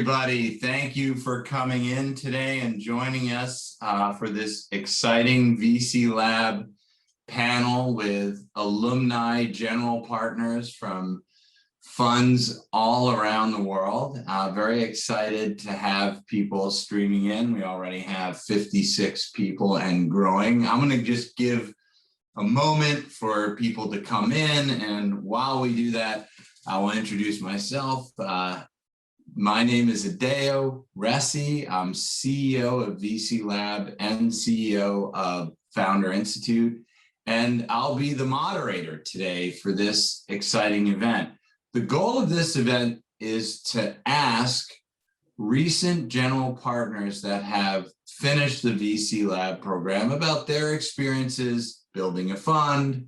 everybody. Thank you for coming in today and joining us for this exciting VC Lab panel with alumni general partners from funds all around the world. Very excited to have people streaming in. We already have 56 people and growing. I'm going to just give a moment for people to come in, and while we do that, I will introduce myself. My name is Hideo Resi. I'm CEO of VC Lab and CEO of Founder Institute, and I'll be the moderator today for this exciting event. The goal of this event is to ask recent general partners that have finished the VC Lab program about their experiences building a fund,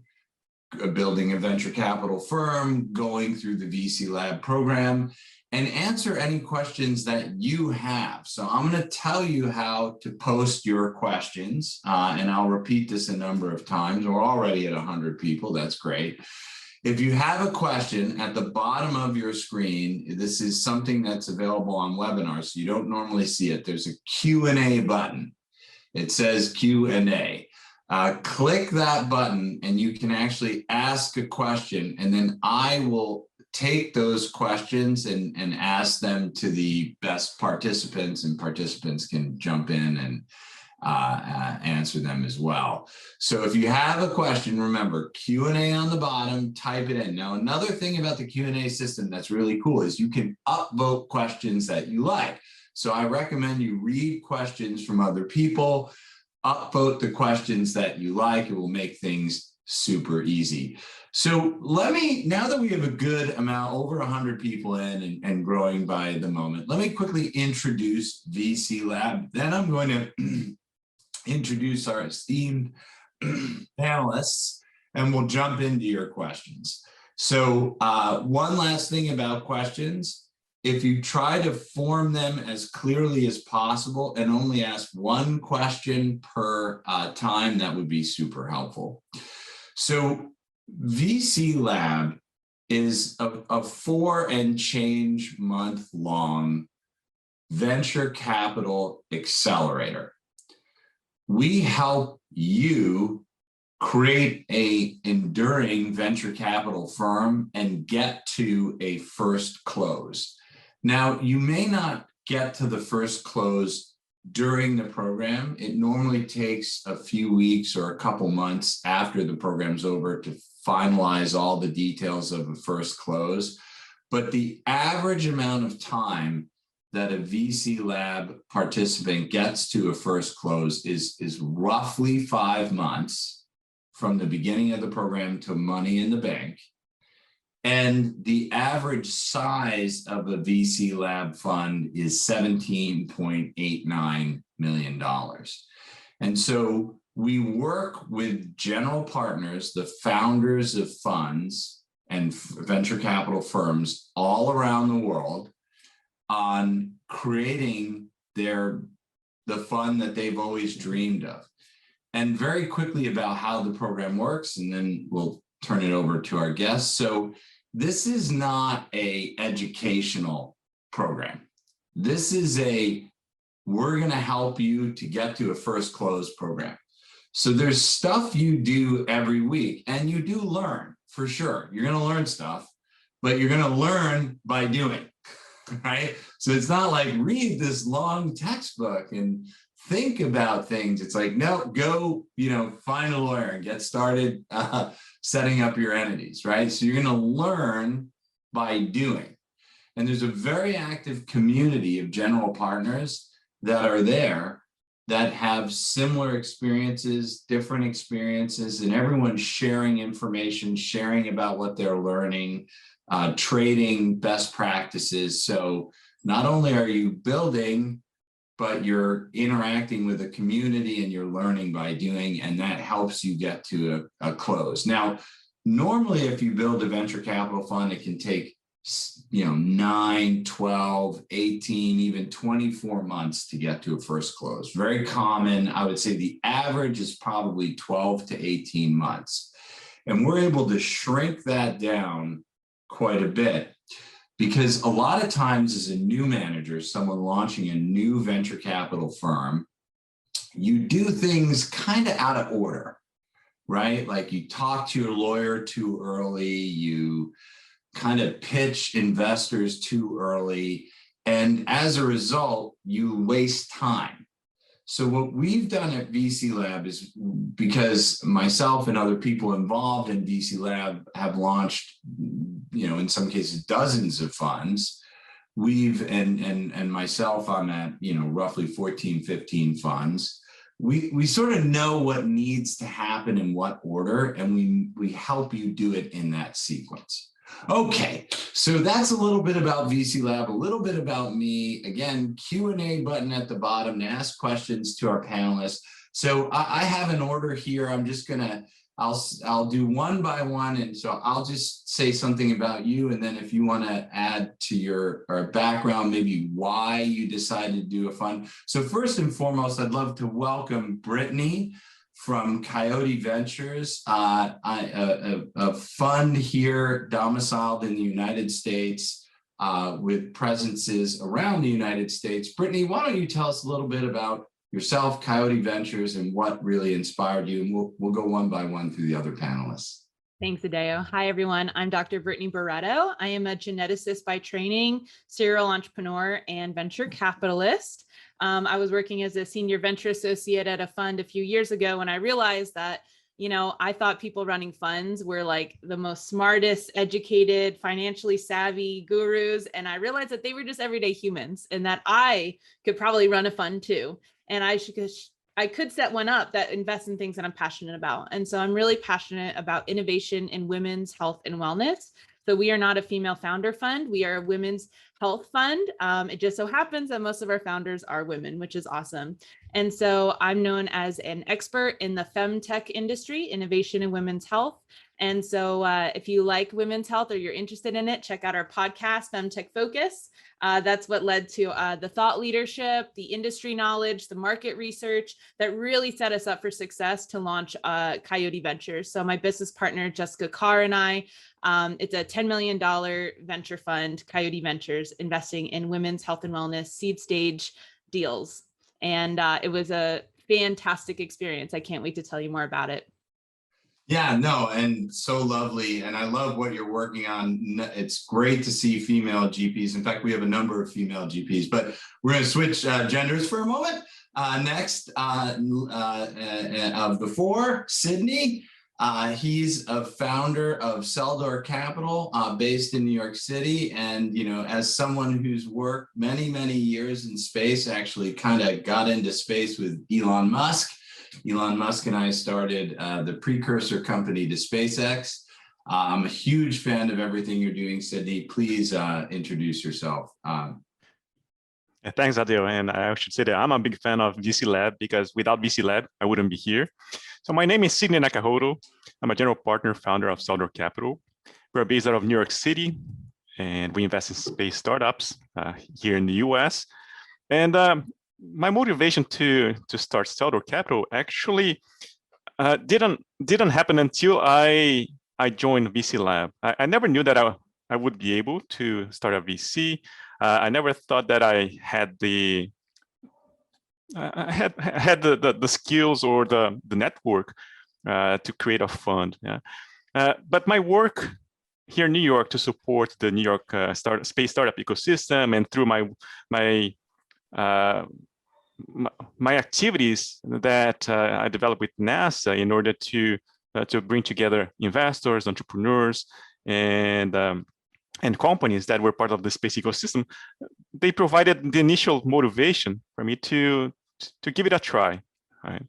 building a venture capital firm, going through the VC Lab program, and answer any questions that you have. So I'm going to tell you how to post your questions, and I'll repeat this a number of times. We're already at 100 people. That's great. If you have a question, at the bottom of your screen, this is something that's available on webinars, so you don't normally see it. There's a Q&A button. It says Q&A. Click that button and you can actually ask a question, and then I will take those questions and ask them to the best participants, and participants can jump in and answer them as well. So if you have a question, remember Q&A on the bottom, type it in. Now, another thing about the Q&A system that's really cool is you can upvote questions that you like. So I recommend you read questions from other people, upvote the questions that you like. It will make things super easy. So now that we have a good amount, over 100 people in and growing by the moment, let me quickly introduce VC Lab. Then I'm going to introduce our esteemed panelists, and we'll jump into your questions. So one last thing about questions: if you try to form them as clearly as possible and only ask one question per time, that would be super helpful. So VC Lab is a 4 and change month long venture capital accelerator. We help you create an enduring venture capital firm and get to a first close. Now, you may not get to the first close during the program. It normally takes a few weeks or a couple months after the program's over to finalize all the details of a first close. But the average amount of time that a VC Lab participant gets to a first close is roughly 5 months from the beginning of the program to money in the bank. And the average size of a VC Lab fund is $17.89 million. And so we work with general partners, the founders of funds and venture capital firms all around the world, on creating the fund that they've always dreamed of. And very quickly about how the program works, and then we'll turn it over to our guests. So this is not an educational program. This is we're going to help you to get to a first close program. So there's stuff you do every week, and you do learn, for sure. You're going to learn stuff, but you're going to learn by doing, right? So it's not like read this long textbook and think about things. It's like, no, go, find a lawyer and get started setting up your entities, right? So you're going to learn by doing. And there's a very active community of general partners that are there that have similar experiences, different experiences, and everyone's sharing information, sharing about what they're learning, trading best practices. So not only are you building, but you're interacting with a community and you're learning by doing, and that helps you get to a close. Now, normally if you build a venture capital fund, it can take 9, 12, 18, even 24 months to get to a first close. Very common. I would say the average is probably 12 to 18 months. And we're able to shrink that down quite a bit. because a lot of times as a new manager, someone launching a new venture capital firm, you do things kind of out of order, right? Like you talk to your lawyer too early, you kind of pitch investors too early, and as a result, you waste time. So what we've done at VC Lab is, because myself and other people involved in VC Lab have launched, in some cases, dozens of funds. And myself, I'm at, roughly 14, 15 funds. We sort of know what needs to happen in what order, and we help you do it in that sequence. Okay, so that's a little bit about VC Lab, a little bit about me. Again, Q&A button at the bottom to ask questions to our panelists. So I have an order here. I'm just I'll do one by one, and so I'll just say something about you, and then if you want to add to your background, maybe why you decided to do a fund. So first and foremost, I'd love to welcome Brittany from Coyote Ventures, a fund here domiciled in the United States with presences around the United States. Brittany, why don't you tell us a little bit about yourself, Coyote Ventures, and what really inspired you, and we'll go one by one through the other panelists. Thanks, Adeo. Hi, everyone. I'm Dr. Brittany Barretto. I am a geneticist by training, serial entrepreneur, and venture capitalist. I was working as a senior venture associate at a fund a few years ago when I realized that, I thought people running funds were like the most smartest, educated, financially savvy gurus. And I realized that they were just everyday humans and that I could probably run a fund too. And I could set one up that invests in things that I'm passionate about. And so I'm really passionate about innovation in women's health and wellness. So we are not a female founder fund. We are a women's health fund. It just so happens that most of our founders are women, which is awesome. And so I'm known as an expert in the femtech industry, innovation in women's health. And so if you like women's health or you're interested in it, check out our podcast, Femtech Focus. That's what led to the thought leadership, the industry knowledge, the market research that really set us up for success to launch Coyote Ventures. So my business partner, Jessica Carr, and I, it's a $10 million venture fund, Coyote Ventures, investing in women's health and wellness seed stage deals. And it was a fantastic experience. I can't wait to tell you more about it. Yeah, no, and so lovely. And I love what you're working on. It's great to see female GPs. In fact, we have a number of female GPs, but we're going to switch genders for a moment. Next, of the four, Sydney. He's a founder of Celldor Capital based in New York City. And, as someone who's worked many, many years in space, actually kind of got into space with Elon Musk. Elon Musk and I started the precursor company to SpaceX. I'm a huge fan of everything you're doing, Sydney. Please introduce yourself. Thanks, Adeo. And I should say that I'm a big fan of VC Lab because without VC Lab, I wouldn't be here. So my name is Sydney Nakahoto. I'm a general partner, founder of Celldor Capital. We're based out of New York City, and we invest in space startups here in the US. And my motivation to start Celldor Capital actually didn't happen until I joined VC Lab. I never knew that I would be able to start a VC. I never thought that I had the skills or the network to create a fund. Yeah. But my work here in New York to support the New York space startup ecosystem, and through my activities that I developed with NASA in order to bring together investors, entrepreneurs, and companies that were part of the space ecosystem, they provided the initial motivation for me to give it a try. Right?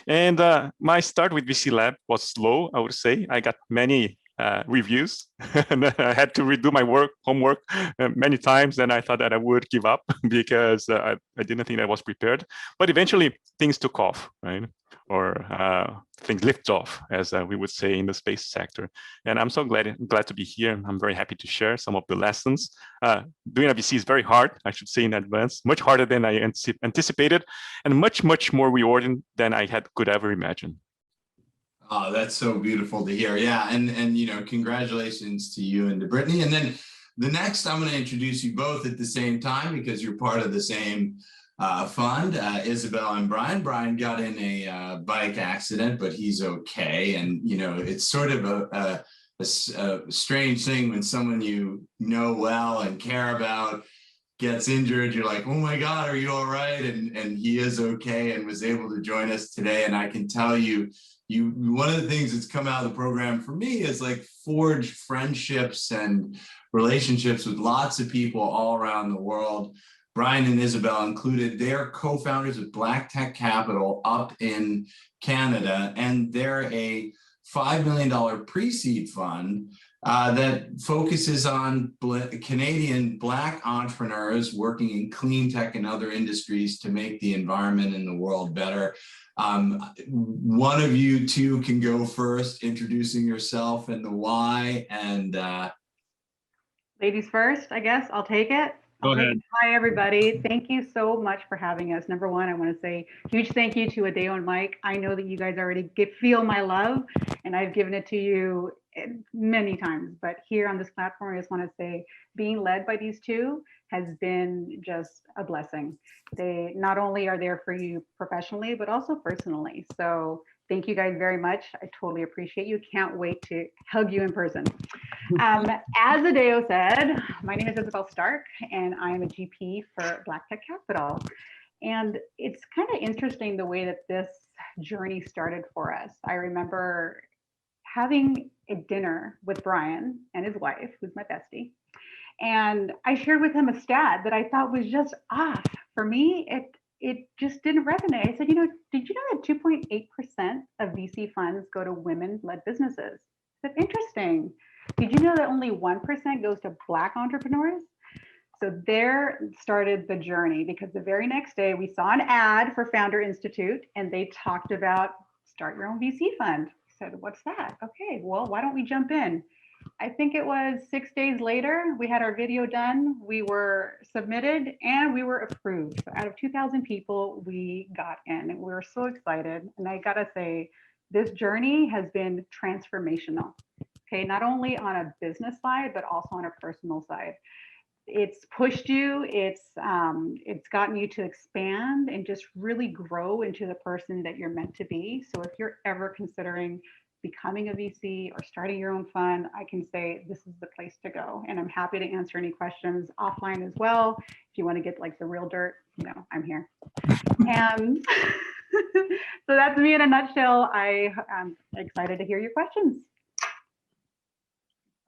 And my start with VC Lab was slow, I would say. I got many reviews, and I had to redo my homework many times, and I thought that I would give up because I didn't think I was prepared. But eventually, things took off, right? Or things lift off, as we would say in the space sector. And I'm so glad to be here. I'm very happy to share some of the lessons. Doing a VC is very hard, I should say in advance, much harder than I anticipated, and much more rewarding than I could ever imagine. Oh, that's so beautiful to hear. Yeah, and congratulations to you and to Brittany. And then The next, I'm going to introduce you both at the same time because you're part of the same fund, Isabel and Bryan. Bryan got in a bike accident, but he's okay. And, you know, it's sort of a strange thing when someone you know well and care about gets injured. You're like, oh my God, are you all right? And he is okay and was able to join us today. And I can tell you, one of the things that's come out of the program for me is like forge friendships and relationships with lots of people all around the world. Bryan and Isabel included. They're co-founders of BlackTech Capital up in Canada, and they're a $5 million pre-seed fund that focuses on Canadian Black entrepreneurs working in clean tech and other industries to make the environment and the world better. One of you two can go first, introducing yourself and the why. And ladies first, I guess. I'll take it. Go ahead. Hi, everybody. Thank you so much for having us. Number one, I want to say huge thank you to Adeo and Mike. I know that you guys already feel my love, and I've given it to you many times. But here on this platform, I just want to say being led by these two has been just a blessing. They not only are there for you professionally, but also personally. So thank you guys very much. I totally appreciate you. Can't wait to hug you in person. As Adeo said, my name is Isabel Stark, and I'm a GP for BlackTech Capital. And it's kind of interesting the way that this journey started for us. I remember having a dinner with Bryan and his wife, who's my bestie. And I shared with him a stat that I thought was just off. For me, it just didn't resonate. I said, you know, did you know that 2.8% of VC funds go to women-led businesses? I said, interesting. Did you know that only 1% goes to Black entrepreneurs? So there started the journey, because the very next day we saw an ad for Founder Institute and they talked about start your own VC fund. I said, what's that? Okay, well, why don't we jump in? I think it was 6 days later, we had our video done, we were submitted, and we were approved. So out of 2,000 people, we got in, and we were so excited. And I gotta say, this journey has been transformational. Okay, not only on a business side, but also on a personal side. It's pushed you, it's gotten you to expand and just really grow into the person that you're meant to be. So if you're ever considering becoming a VC or starting your own fund, I can say this is the place to go. And I'm happy to answer any questions offline as well. If you want to get like the real dirt, you know, I'm here. And so that's me in a nutshell. I'm excited to hear your questions.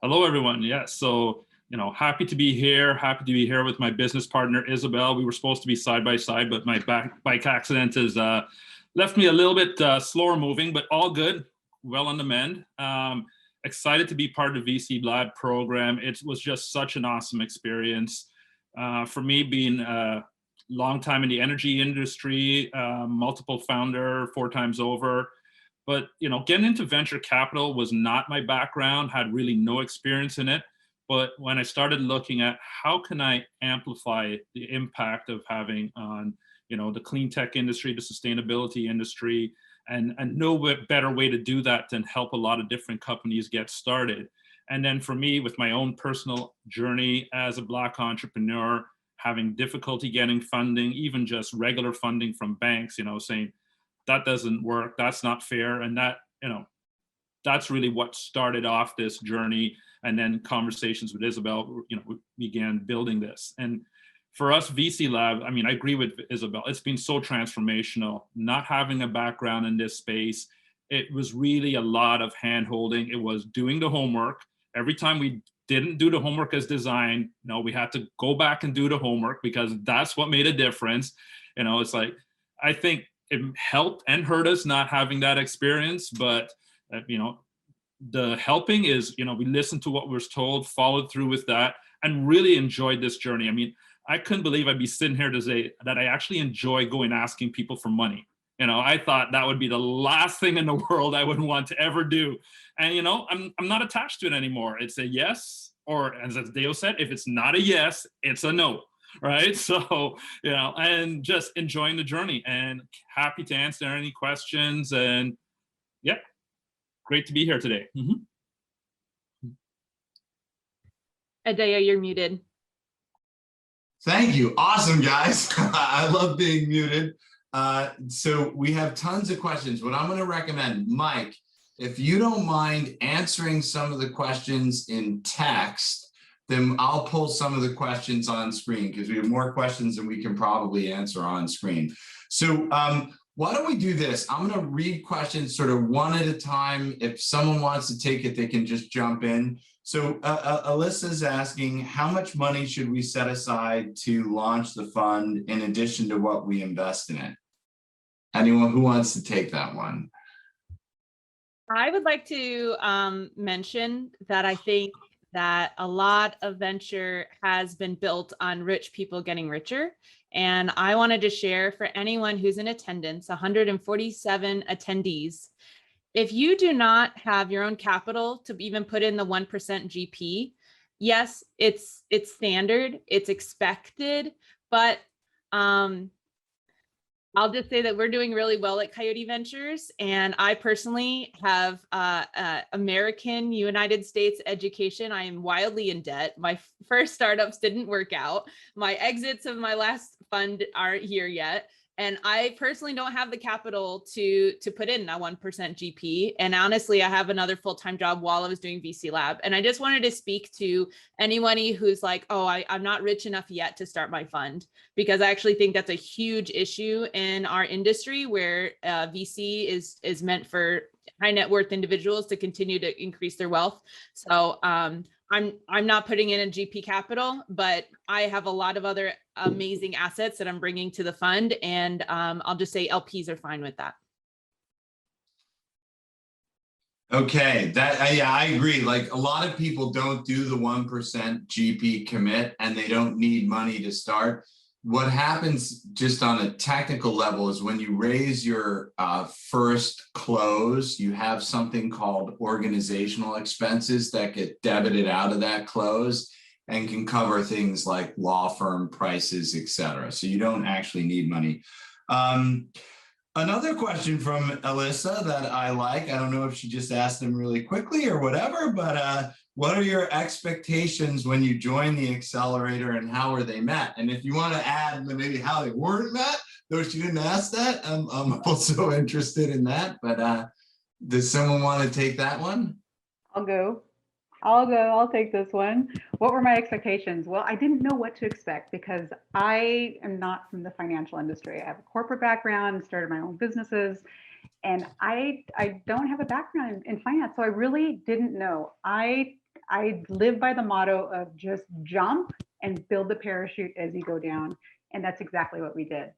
Hello, everyone. Yes, so, you know, happy to be here with my business partner, Isabel. We were supposed to be side by side, but my bike accident has left me a little bit slower moving, but all good, well on the mend. Excited to be part of the VC Lab program. It was just such an awesome experience. For me, being a long time in the energy industry, multiple founder 4 times over. But, you know, getting into venture capital was not my background, had really no experience in it. But when I started looking at how can I amplify the impact of having on, you know, the clean tech industry, the sustainability industry, and no better way to do that than help a lot of different companies get started. And then for me, with my own personal journey as a Black entrepreneur, having difficulty getting funding, even just regular funding from banks, you know, saying, that doesn't work, that's not fair. And that, you know, that's really what started off this journey. And then conversations with Isabel, you know, began building this. And for us, VC Lab, I mean, I agree with Isabel, it's been so transformational. Not having a background in this space, it was really a lot of hand-holding. It was doing the homework. Every time we didn't do the homework as designed, you know, we had to go back and do the homework because that's what made a difference. You know, it's like, I think it helped and hurt us not having that experience, but you know, the helping is, you know, we listened to what we were told, followed through with that, and really enjoyed this journey. I mean, I couldn't believe I'd be sitting here to say that I actually enjoy going asking people for money. You know, I thought that would be the last thing in the world I would want to ever do. And, you know, I'm not attached to it anymore. It's a yes, or as Deo said, if it's not a yes, it's a no. Right. So, you know, and just enjoying the journey and happy to answer any questions. And yeah, great to be here today. Adea, you're muted. Thank you. Awesome, guys. I love being muted. So we have tons of questions. What I'm going to recommend, Mike, if you don't mind answering some of the questions in text, then I'll pull some of the questions on screen because we have more questions than we can probably answer on screen. So why don't we do this? I'm going to read questions sort of one at a time. If someone wants to take it, they can just jump in. So Alyssa's asking, how much money should we set aside to launch the fund in addition to what we invest in it? Anyone who wants to take that one? I would like to mention that I think that a lot of venture has been built on rich people getting richer. And I wanted to share for anyone who's in attendance, 147 attendees. If you do not have your own capital to even put in the 1% GP, yes, it's standard, it's expected, but I'll just say that we're doing really well at Coyote Ventures, and I personally have American United States education. I am wildly in debt. My first startups didn't work out. My exits of my last fund aren't here yet. And I personally don't have the capital to put in a 1% GP. And honestly, I have another full-time job while I was doing VC Lab. And I just wanted to speak to anybody who's like, oh, I'm not rich enough yet to start my fund, because I actually think that's a huge issue in our industry where VC is meant for high net worth individuals to continue to increase their wealth. So I'm not putting in a GP capital, but I have a lot of other amazing assets that I'm bringing to the fund, and I'll just say LPs are fine with that. Okay, yeah, I agree. Like a lot of people don't do the 1% GP commit, and they don't need money to start. What happens just on a technical level is when you raise your first close, you have something called organizational expenses that get debited out of that close and can cover things like law firm prices, et cetera. So you don't actually need money. Another question from Alyssa that I like, I don't know if she just asked them really quickly or whatever, but what are your expectations when you join the accelerator and how are they met? And if you want to add maybe how they weren't met, though she didn't ask that, I'm also interested in that, but does someone want to take that one? I'll go. I'll take this one. What were my expectations? Well, I didn't know what to expect because I am not from the financial industry. I have a corporate background and started my own businesses, and I don't have a background in finance, so I really didn't know. I live by the motto of just jump and build the parachute as you go down, and that's exactly what we did.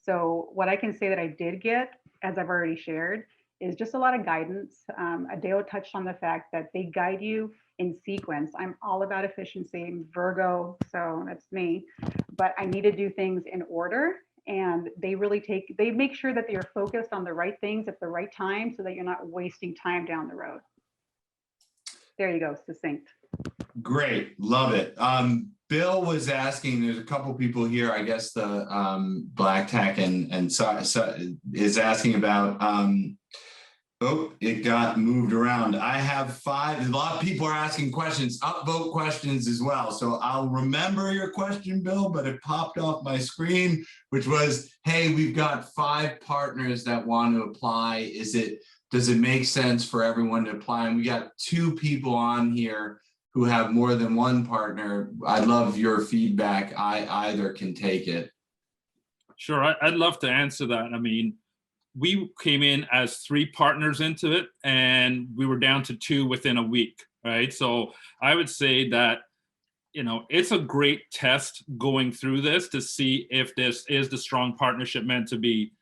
So what I can say that I did get, as I've already shared, is just a lot of guidance. Adeo touched on the fact that they guide you in sequence. I'm all about efficiency. I'm Virgo, so that's me. But I need to do things in order, and they make sure that you're focused on the right things at the right time so that you're not wasting time down the road. There you go, succinct. Great, love it. Bill was asking, there's a couple people here, I guess the BlackTech and so is asking about, oh, it got moved around. I have 5, a lot of people are asking questions, upvote questions as well. So I'll remember your question, Bill, but it popped off my screen, which was, hey, we've got 5 partners that want to apply. Does it make sense for everyone to apply? And we got 2 people on here who have more than one partner. I'd love your feedback. Either can take it. Sure, I'd love to answer that. I mean, we came in as 3 partners into it, and we were down to 2 within a week, right? So I would say that, you know, it's a great test going through this to see if this is the strong partnership meant to be.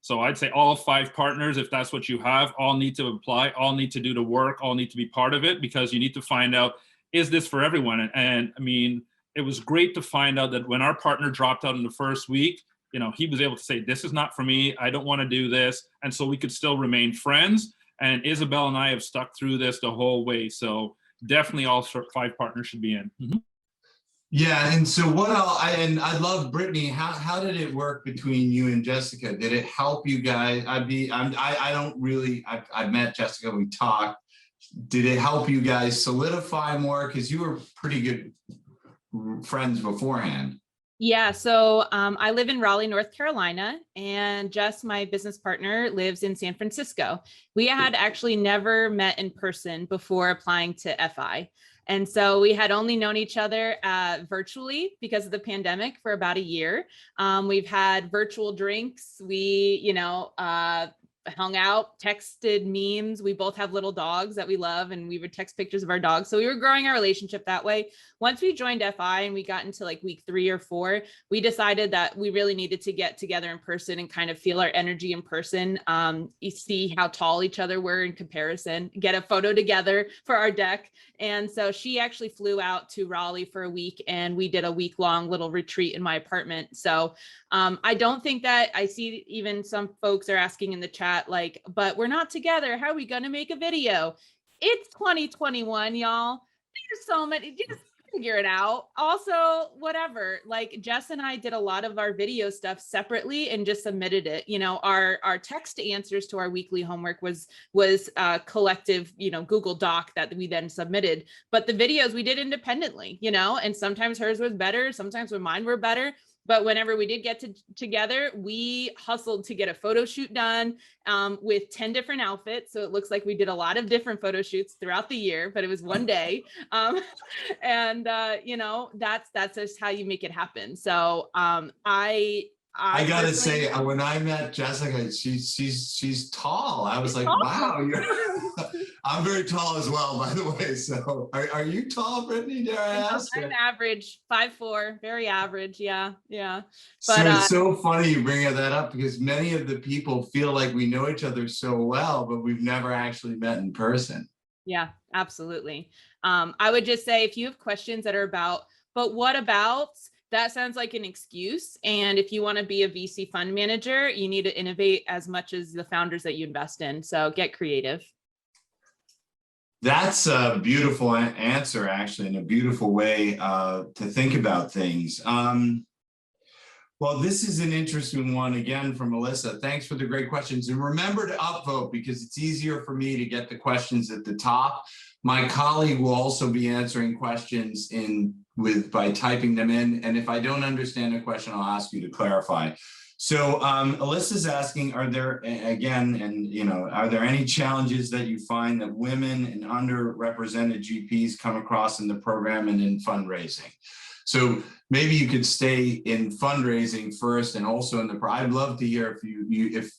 So I'd say all 5 partners, if that's what you have, all need to apply, all need to do the work, all need to be part of it, because you need to find out, is this for everyone? And I mean, it was great to find out that when our partner dropped out in the first week, you know, he was able to say, this is not for me, I don't want to do this. And so we could still remain friends. And Isabel and I have stuck through this the whole way. So definitely all 5 partners should be in. Mm-hmm. Yeah, and so I love Brittany. How did it work between you and Jessica? Did it help you guys? I've met Jessica, we talked, did it help you guys solidify more? Because you were pretty good friends beforehand. Yeah, so I live in Raleigh, North Carolina, and Jess, my business partner, lives in San Francisco. We had actually never met in person before applying to FI. And so we had only known each other virtually because of the pandemic for about a year. We've had virtual drinks. We, hung out, texted memes. We both have little dogs that we love, and we would text pictures of our dogs. So we were growing our relationship that way. Once we joined FI and we got into like week 3 or 4, we decided that we really needed to get together in person and kind of feel our energy in person, see how tall each other were in comparison, get a photo together for our deck. And so she actually flew out to Raleigh for a week, and we did a week-long little retreat in my apartment. So I don't think that I see even some folks are asking in the chat, like, but we're not together. How are we going to make a video? It's 2021, y'all. There's so many, just figure it out. Also, whatever, like Jess and I did a lot of our video stuff separately and just submitted it. Our text answers to our weekly homework was a collective, Google Doc that we then submitted. But the videos we did independently, and sometimes hers was better. Sometimes mine were better. But whenever we did get together, we hustled to get a photo shoot done with 10 different outfits. So it looks like we did a lot of different photo shoots throughout the year, but it was one day. That's just how you make it happen. So I gotta say, when I met Jessica, she's tall. I was like, tall. Wow, I'm very tall as well, by the way. So are you tall, Brittany? Dare I ask? I'm average, 5'4", very average. Yeah. But so it's so funny you bring that up, because many of the people feel like we know each other so well, but we've never actually met in person. Yeah, absolutely. I would just say, if you have questions that are about, but what about, that sounds like an excuse. And if you want to be a VC fund manager, you need to innovate as much as the founders that you invest in. So get creative. That's a beautiful answer, actually, and a beautiful way to think about things. Well, this is an interesting one again from Melissa. Thanks for the great questions. And remember to upvote, because it's easier for me to get the questions at the top. My colleague will also be answering questions by typing them in. And if I don't understand a question, I'll ask you to clarify. So Alyssa's asking, are there any challenges that you find that women and underrepresented GPs come across in the program and in fundraising? So maybe you could stay in fundraising first, and also I'd love to hear if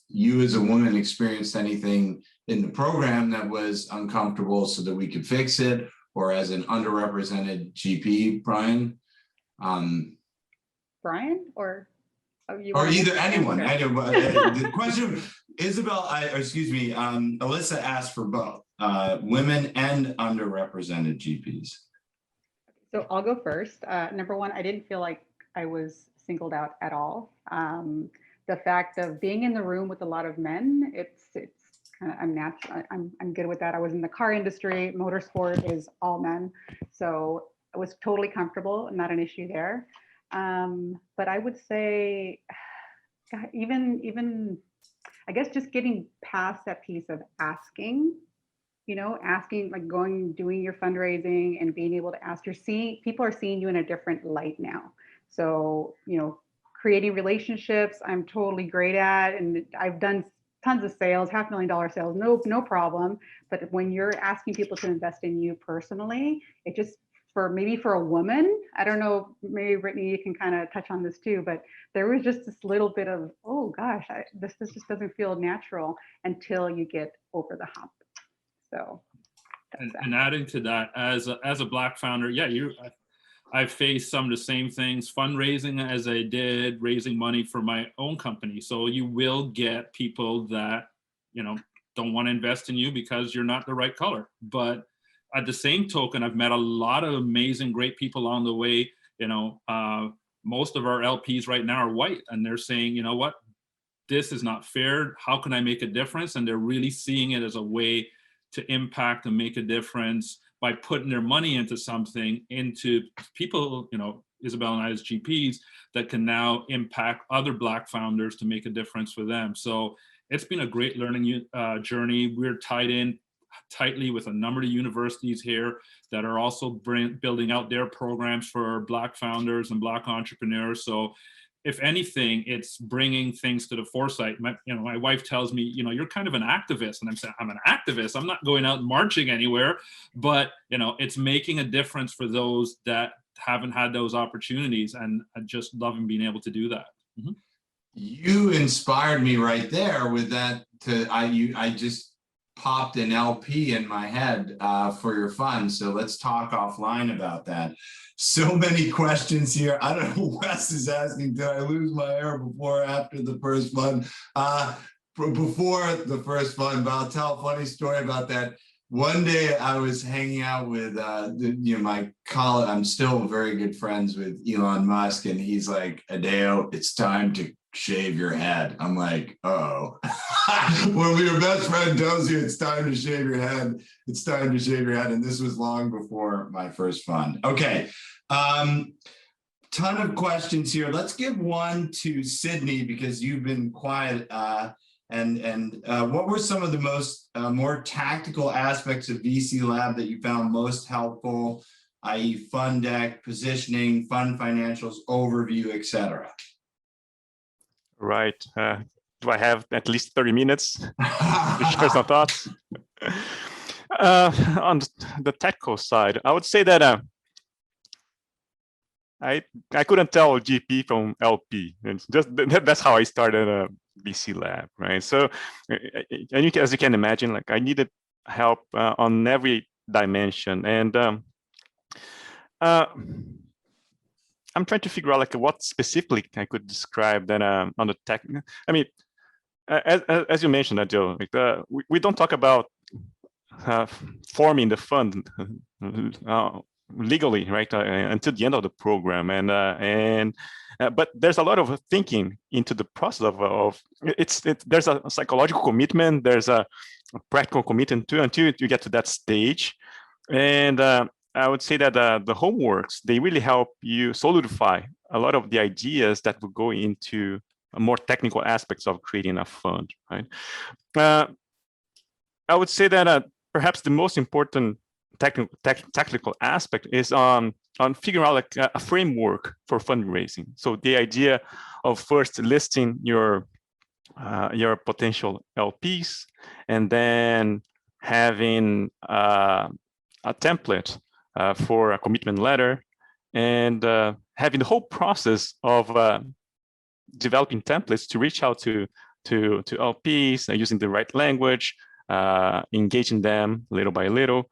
you as a woman experienced anything in the program that was uncomfortable so that we could fix it, or as an underrepresented GP, Brian. Brian, or either anyone. The question, Alyssa asked for both women and underrepresented GPs. So I'll go first. Number one, I didn't feel like I was singled out at all. The fact of being in the room with a lot of men, I'm natural. I'm good with that. I was in the car industry. Motorsport is all men, so I was totally comfortable. Not an issue there. But I would say, God, even I guess just getting past that piece of asking, like doing your fundraising and being able to ask, people are seeing you in a different light now. So, creating relationships, I'm totally great at, and I've done tons of sales, $500,000 sales, no problem. But when you're asking people to invest in you personally, it just, maybe for a woman, I don't know, maybe Brittany, you can kind of touch on this too, but there was just this little bit of, oh gosh, this just doesn't feel natural until you get over the hump. So, and adding to that, as a Black founder, I faced some of the same things fundraising as I did raising money for my own company. So you will get people that don't want to invest in you because you're not the right color. But at the same token, I've met a lot of amazing, great people along the way. Most of our LPs right now are white, and they're saying, you know what, this is not fair. How can I make a difference? And they're really seeing it as a way to impact and make a difference by putting their money into something, into people, Isabel and I as GPs, that can now impact other Black founders to make a difference for them. So it's been a great learning journey. We're tied in tightly with a number of universities here that are also building out their programs for Black founders and Black entrepreneurs. So if anything, it's bringing things to the foresight. My wife tells me, you're kind of an activist. And I'm saying, I'm an activist. I'm not going out and marching anywhere, but, it's making a difference for those that haven't had those opportunities. And I just love being able to do that. Mm-hmm. You inspired me right there with that. I just popped an LP in my head for your fund. So let's talk offline about that. So many questions here. I don't know. Wes is asking, did I lose my hair before or after the first fund? Before the first fund, but I'll tell a funny story about that. One day I was hanging out with my colleague. I'm still very good friends with Elon Musk, and he's like, Adeo, it's time to shave your head. I'm like, oh. When your best friend tells you it's time to shave your head, it's time to shave your head. And this was long before my first fund. Okay. Ton of questions here. Let's give one to Sydney because you've been quiet. And what were some of the most more tactical aspects of VC Lab that you found most helpful, i.e. fund deck, positioning, fund financials, overview, etc.? Right. Do I have at least 30 minutes to share some thoughts? On the technical side, I would say that I couldn't tell GP from LP. And that's how I started VC Lab, right? So, and as you can imagine, like I needed help on every dimension, and I'm trying to figure out like what specifically I could describe that on the tech. I mean, as you mentioned, Adil, like we don't talk about forming the fund legally, right, until the end of the program, but there's a lot of thinking into the process of there's a psychological commitment, there's a practical commitment too, until you get to that stage, and I would say that the homeworks, they really help you solidify a lot of the ideas that will go into more technical aspects of creating a fund, right? I would say that perhaps the most important technical aspect is on figuring out like a framework for fundraising. So the idea of first listing your potential LPs, and then having a template for a commitment letter, and having the whole process of developing templates to reach out to LPs, using the right language, engaging them little by little.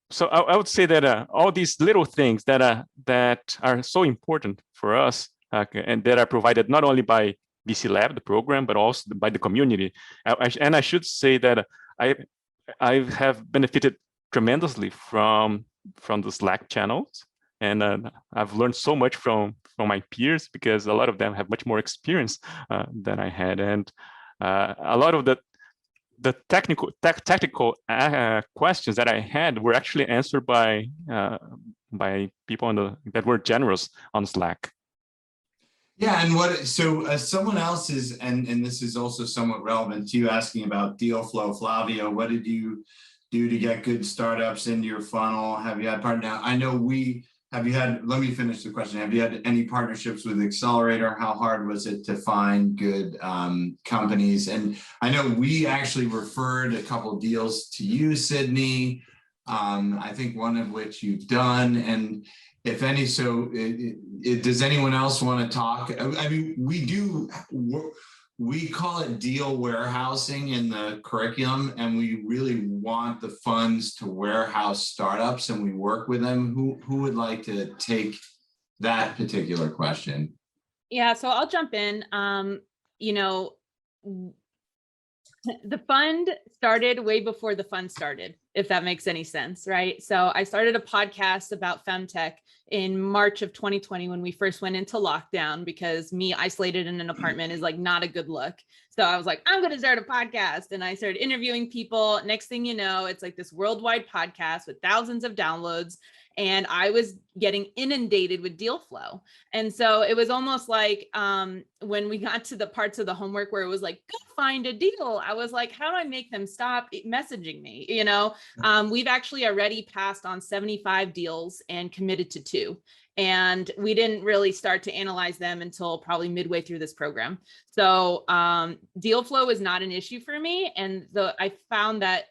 So I would say that all these little things that are so important for us, and that are provided not only by VC Lab, the program, but also by the community. And I should say that I have benefited tremendously from the Slack channels, and I've learned so much from my peers, because a lot of them have much more experience than I had, and a lot of the technical questions that I had were actually answered by people that were generous on Slack. Yeah, and someone else is, and this is also somewhat relevant to you, asking about deal flow. Flavio, what did you do to get good startups into your funnel? Have you had now? I know let me finish the question. Have you had any partnerships with Accelerator? How hard was it to find good companies? And I know we actually referred a couple of deals to you, Sydney. I think one of which you've done. And if any, does anyone else want to talk? I mean, we call it deal warehousing in the curriculum, and we really want the funds to warehouse startups, and we work with them. Who would like to take that particular question? Yeah, so I'll jump in. The fund started way before the fund started, if that makes any sense, right? So I started a podcast about femtech in March of 2020 when we first went into lockdown, because me isolated in an apartment is like not a good look. So I was like, I'm going to start a podcast, and I started interviewing people. Next thing you know, it's like this worldwide podcast with thousands of downloads. and I was getting inundated with deal flow. And so it was almost like when we got to the parts of the homework where it was like, go find a deal, I was like, how do I make them stop messaging me? You know, we've actually already passed on 75 deals and committed to 2. And we didn't really start to analyze them until probably midway through this program. So deal flow is not an issue for me. And I found that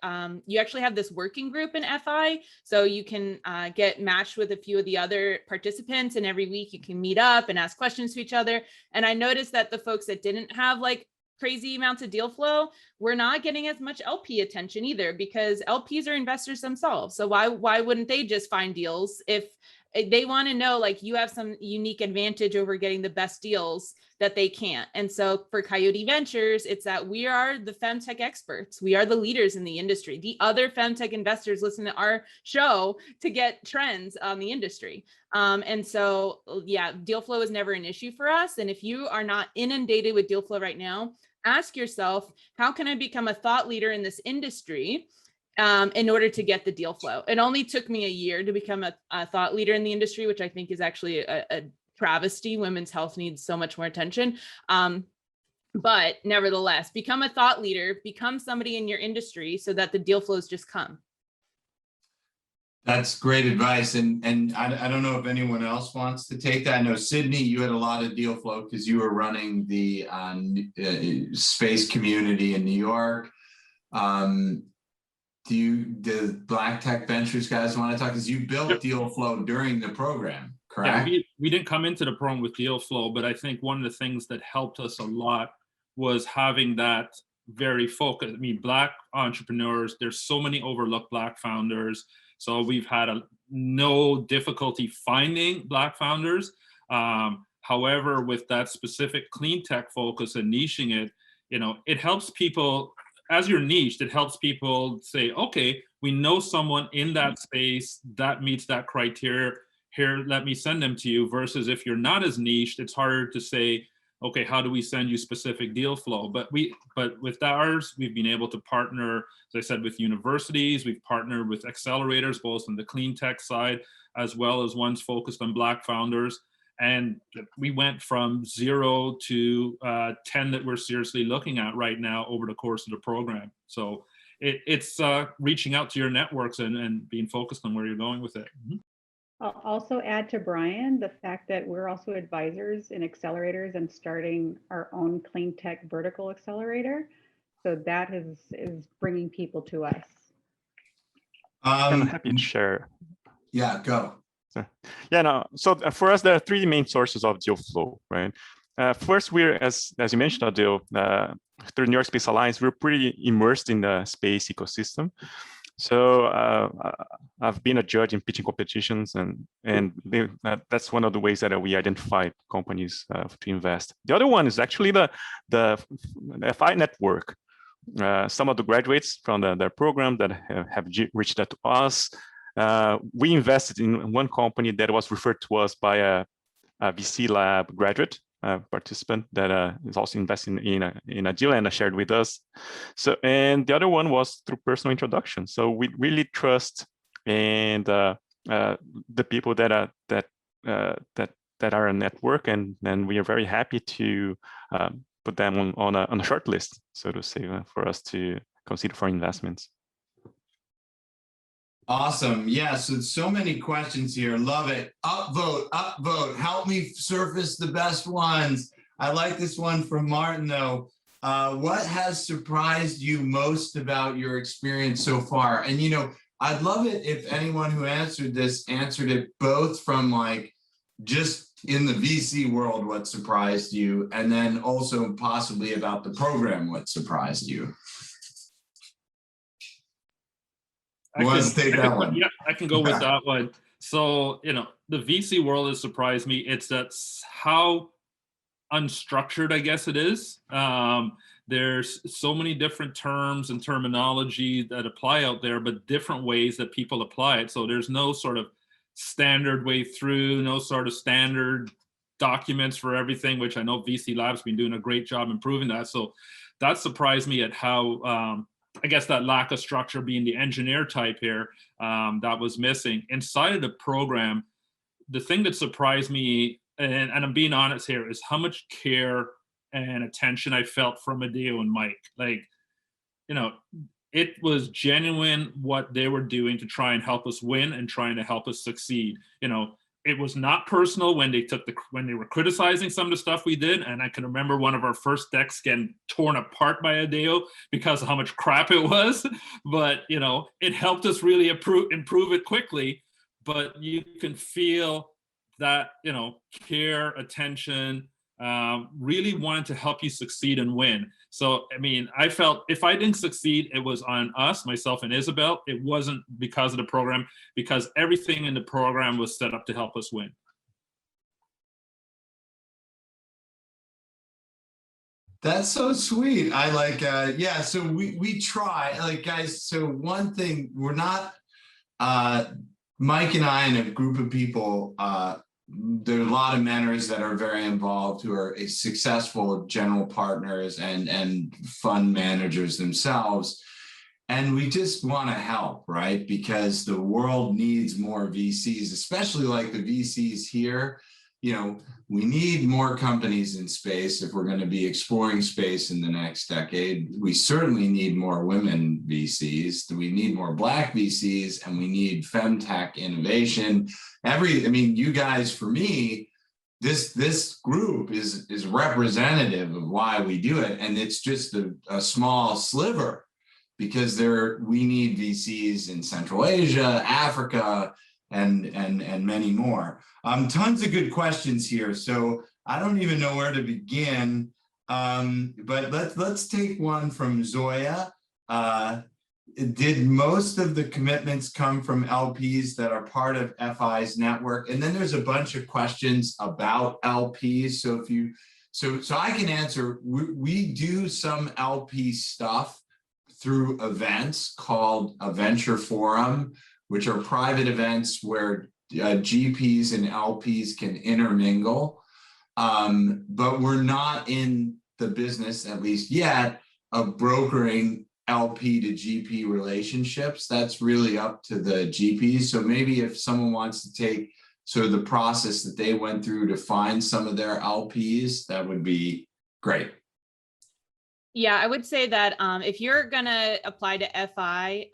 you actually have this working group in FI. So you can get matched with a few of the other participants, and every week you can meet up and ask questions to each other. And I noticed that the folks that didn't have like crazy amounts of deal flow, we're not getting as much LP attention either, because LPs are investors themselves. So why wouldn't they just find deals if they want to know, like, you have some unique advantage over getting the best deals that they can't? And so for Coyote Ventures, it's that we are the femtech experts. We are the leaders in the industry. The other femtech investors listen to our show to get trends on the industry. And so, yeah, deal flow is never an issue for us. And if you are not inundated with deal flow right now, ask yourself, how can I become a thought leader in this industry in order to get the deal flow? It only took me a year to become a thought leader in the industry, which I think is actually a travesty. Women's health needs so much more attention. But nevertheless, become a thought leader, become somebody in your industry so that the deal flows just come. That's great advice. And I don't know if anyone else wants to take that. I know, Sydney, you had a lot of deal flow because you were running the space community in New York. Do BlackTech Ventures guys want to talk? Because you built deal flow during the program, correct? Yeah, we didn't come into the program with deal flow, but I think one of the things that helped us a lot was having that very focused. I mean, Black entrepreneurs, there's so many overlooked Black founders. So we've had no difficulty finding Black founders. However, with that specific clean tech focus and niching it, you know, it helps people. As you're niched, it helps people say, okay, we know someone in that space that meets that criteria. Here, let me send them to you. Versus if you're not as niched, it's harder to say, okay, how do we send you specific deal flow? But with ours, we've been able to partner, as I said, with universities. We've partnered with accelerators, both on the clean tech side, as well as ones focused on Black founders. And we went from 0 to 10 that we're seriously looking at right now over the course of the program. So it's reaching out to your networks and being focused on where you're going with it. Mm-hmm. I'll also add to Brian the fact that we're also advisors in accelerators and starting our own clean tech vertical accelerator. So that is bringing people to us. I'm happy to share. Yeah, go. Yeah, no. So for us, there are 3 main sources of deal flow, right? First, we're, as you mentioned, Adil, through New York Space Alliance, we're pretty immersed in the space ecosystem. So I've been a judge in pitching competitions, and that's one of the ways that we identify companies to invest. The other one is actually the FI network. Some of the graduates from their program that have reached out to us. We invested in one company that was referred to us by a VC lab graduate participant that is also investing in a deal and shared with us. So, and the other one was through personal introduction. So we really trust and the people that are a network, and we are very happy to put them on a short list, so to say, for us to consider for investments. Awesome. Yeah, so many questions here. Love it. Upvote, upvote. Help me surface the best ones. I like this one from Martin, though. What has surprised you most about your experience so far? And, you know, I'd love it if anyone who answered this answered it both from like just in the VC world, what surprised you, and then also possibly about the program, what surprised you. Let's take that one. Yeah, I can go with that one. So, you know, the VC world has surprised me. It's how unstructured, I guess it is. There's so many different terms and terminology that apply out there, but different ways that people apply it. So there's no sort of standard way through, no sort of standard documents for everything, which I know VC Lab's been doing a great job improving that. So that surprised me at how I guess that lack of structure, being the engineer type here, that was missing. Inside of the program, the thing that surprised me, and I'm being honest here, is how much care and attention I felt from Adeo and Mike. Like, you know, it was genuine what they were doing to try and help us win and trying to help us succeed. You know, it was not personal when they were criticizing some of the stuff we did. And I can remember one of our first decks getting torn apart by Adeo because of how much crap it was. But, you know, it helped us really improve it quickly. But you can feel that, you know, care, attention, really wanted to help you succeed and win. So, I mean, I felt if I didn't succeed, it was on us, myself and Isabel. It wasn't because of the program, because everything in the program was set up to help us win. That's so sweet. I like, yeah, so we try, like, guys, so one thing, we're not, Mike and I and a group of people, there are a lot of mentors that are very involved who are successful general partners and fund managers themselves. And we just want to help, right? Because the world needs more VCs, especially like the VCs here. You know, we need more companies in space if we're going to be exploring space in the next decade. We certainly need more women VCs. We need more Black VCs, and we need femtech innovation. I mean, you guys, for me, this group is representative of why we do it, and it's just a small sliver, because we need VCs in Central Asia, Africa, and many more. Tons of good questions here, so I don't even know where to begin. But let's take one from Zoya. Did most of the commitments come from LPs that are part of FI's network? And then there's a bunch of questions about LPs. So if you, so I can answer. We do some LP stuff through events called a venture forum, which are private events where GPs and LPs can intermingle. But we're not in the business, at least yet, of brokering LP to GP relationships. That's really up to the GPs. So maybe if someone wants to take sort of the process that they went through to find some of their LPs, that would be great. Yeah, I would say that if you're going to apply to FI,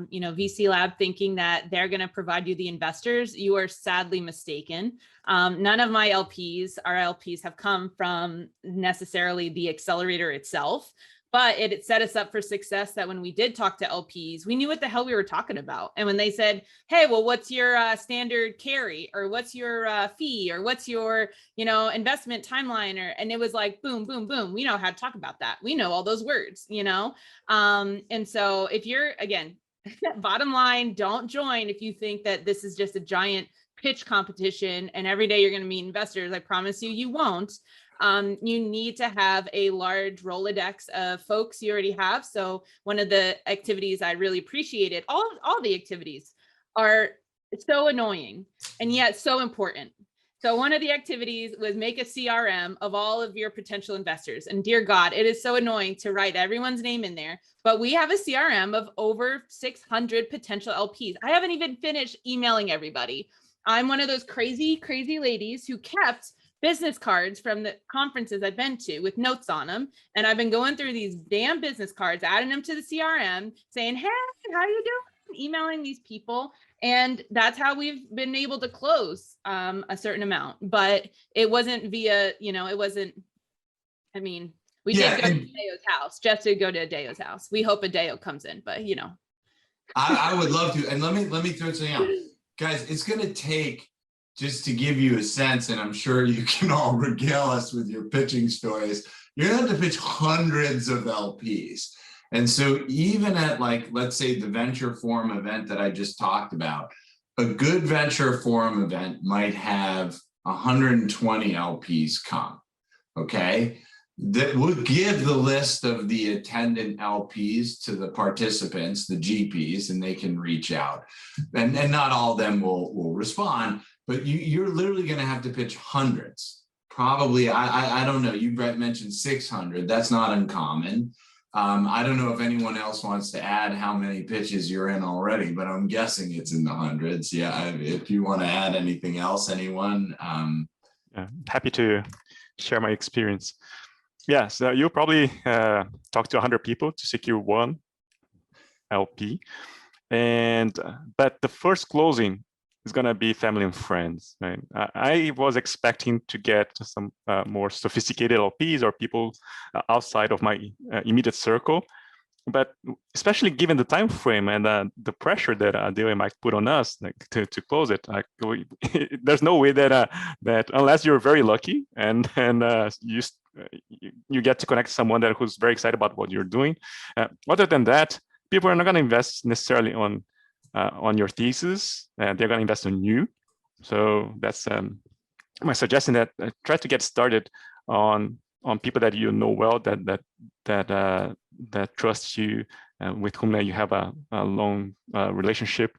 you know, VC Lab thinking that they're going to provide you the investors, you are sadly mistaken. None of my LPs, our LPs, have come from necessarily the accelerator itself, but it set us up for success that when we did talk to LPs, we knew what the hell we were talking about. And when they said, hey, well, what's your standard carry, or what's your fee, or what's your, you know, investment timeline, and it was like, boom, boom, boom. We know how to talk about that. We know all those words, you know? And so if you're, again, bottom line, don't join if you think that this is just a giant pitch competition and every day you're going to meet investors. I promise you, you won't. You need to have a large Rolodex of folks you already have. So one of the activities I really appreciated, all the activities are so annoying and yet so important. So one of the activities was make a CRM of all of your potential investors. And dear God, it is so annoying to write everyone's name in there, but we have a CRM of over 600 potential LPs. I haven't even finished emailing everybody. I'm one of those crazy, crazy ladies who kept business cards from the conferences I've been to with notes on them. And I've been going through these damn business cards, adding them to the CRM, saying, hey, how you doing? Emailing these people. And that's how we've been able to close a certain amount. But it wasn't via, you know, it wasn't, I mean, we did go to Adeo's house, just to go to Adeo's house. We hope Adeo comes in, but you know. I would love to. And let me throw something out. Guys, it's going to take, just to give you a sense, and I'm sure you can all regale us with your pitching stories, you're going to have to pitch hundreds of LPs. And so even at, like, let's say the venture forum event that I just talked about, a good venture forum event might have 120 LPs come, okay? That would give the list of the attendant LPs to the participants, the GPs, and they can reach out. And not all of them will respond, but you're literally going to have to pitch hundreds. Probably, I don't know, you mentioned 600. That's not uncommon. I don't know if anyone else wants to add how many pitches you're in already, but I'm guessing it's in the hundreds. Yeah, if you want to add anything else, anyone? Yeah, happy to share my experience. Yeah, so you'll probably talk to 100 people to secure one LP. But the first closing is going to be family and friends. Right? I was expecting to get some more sophisticated LPs or people outside of my immediate circle. But especially given the time frame and the pressure that Adele might put on us to close it, there's no way that unless you're very lucky and you get to connect someone who's very excited about what you're doing. Other than that, people are not going to invest necessarily on your thesis. They're going to invest on you. So that's my suggestion, that try to get started on people that you know well, that trust you, with whom you have a long relationship,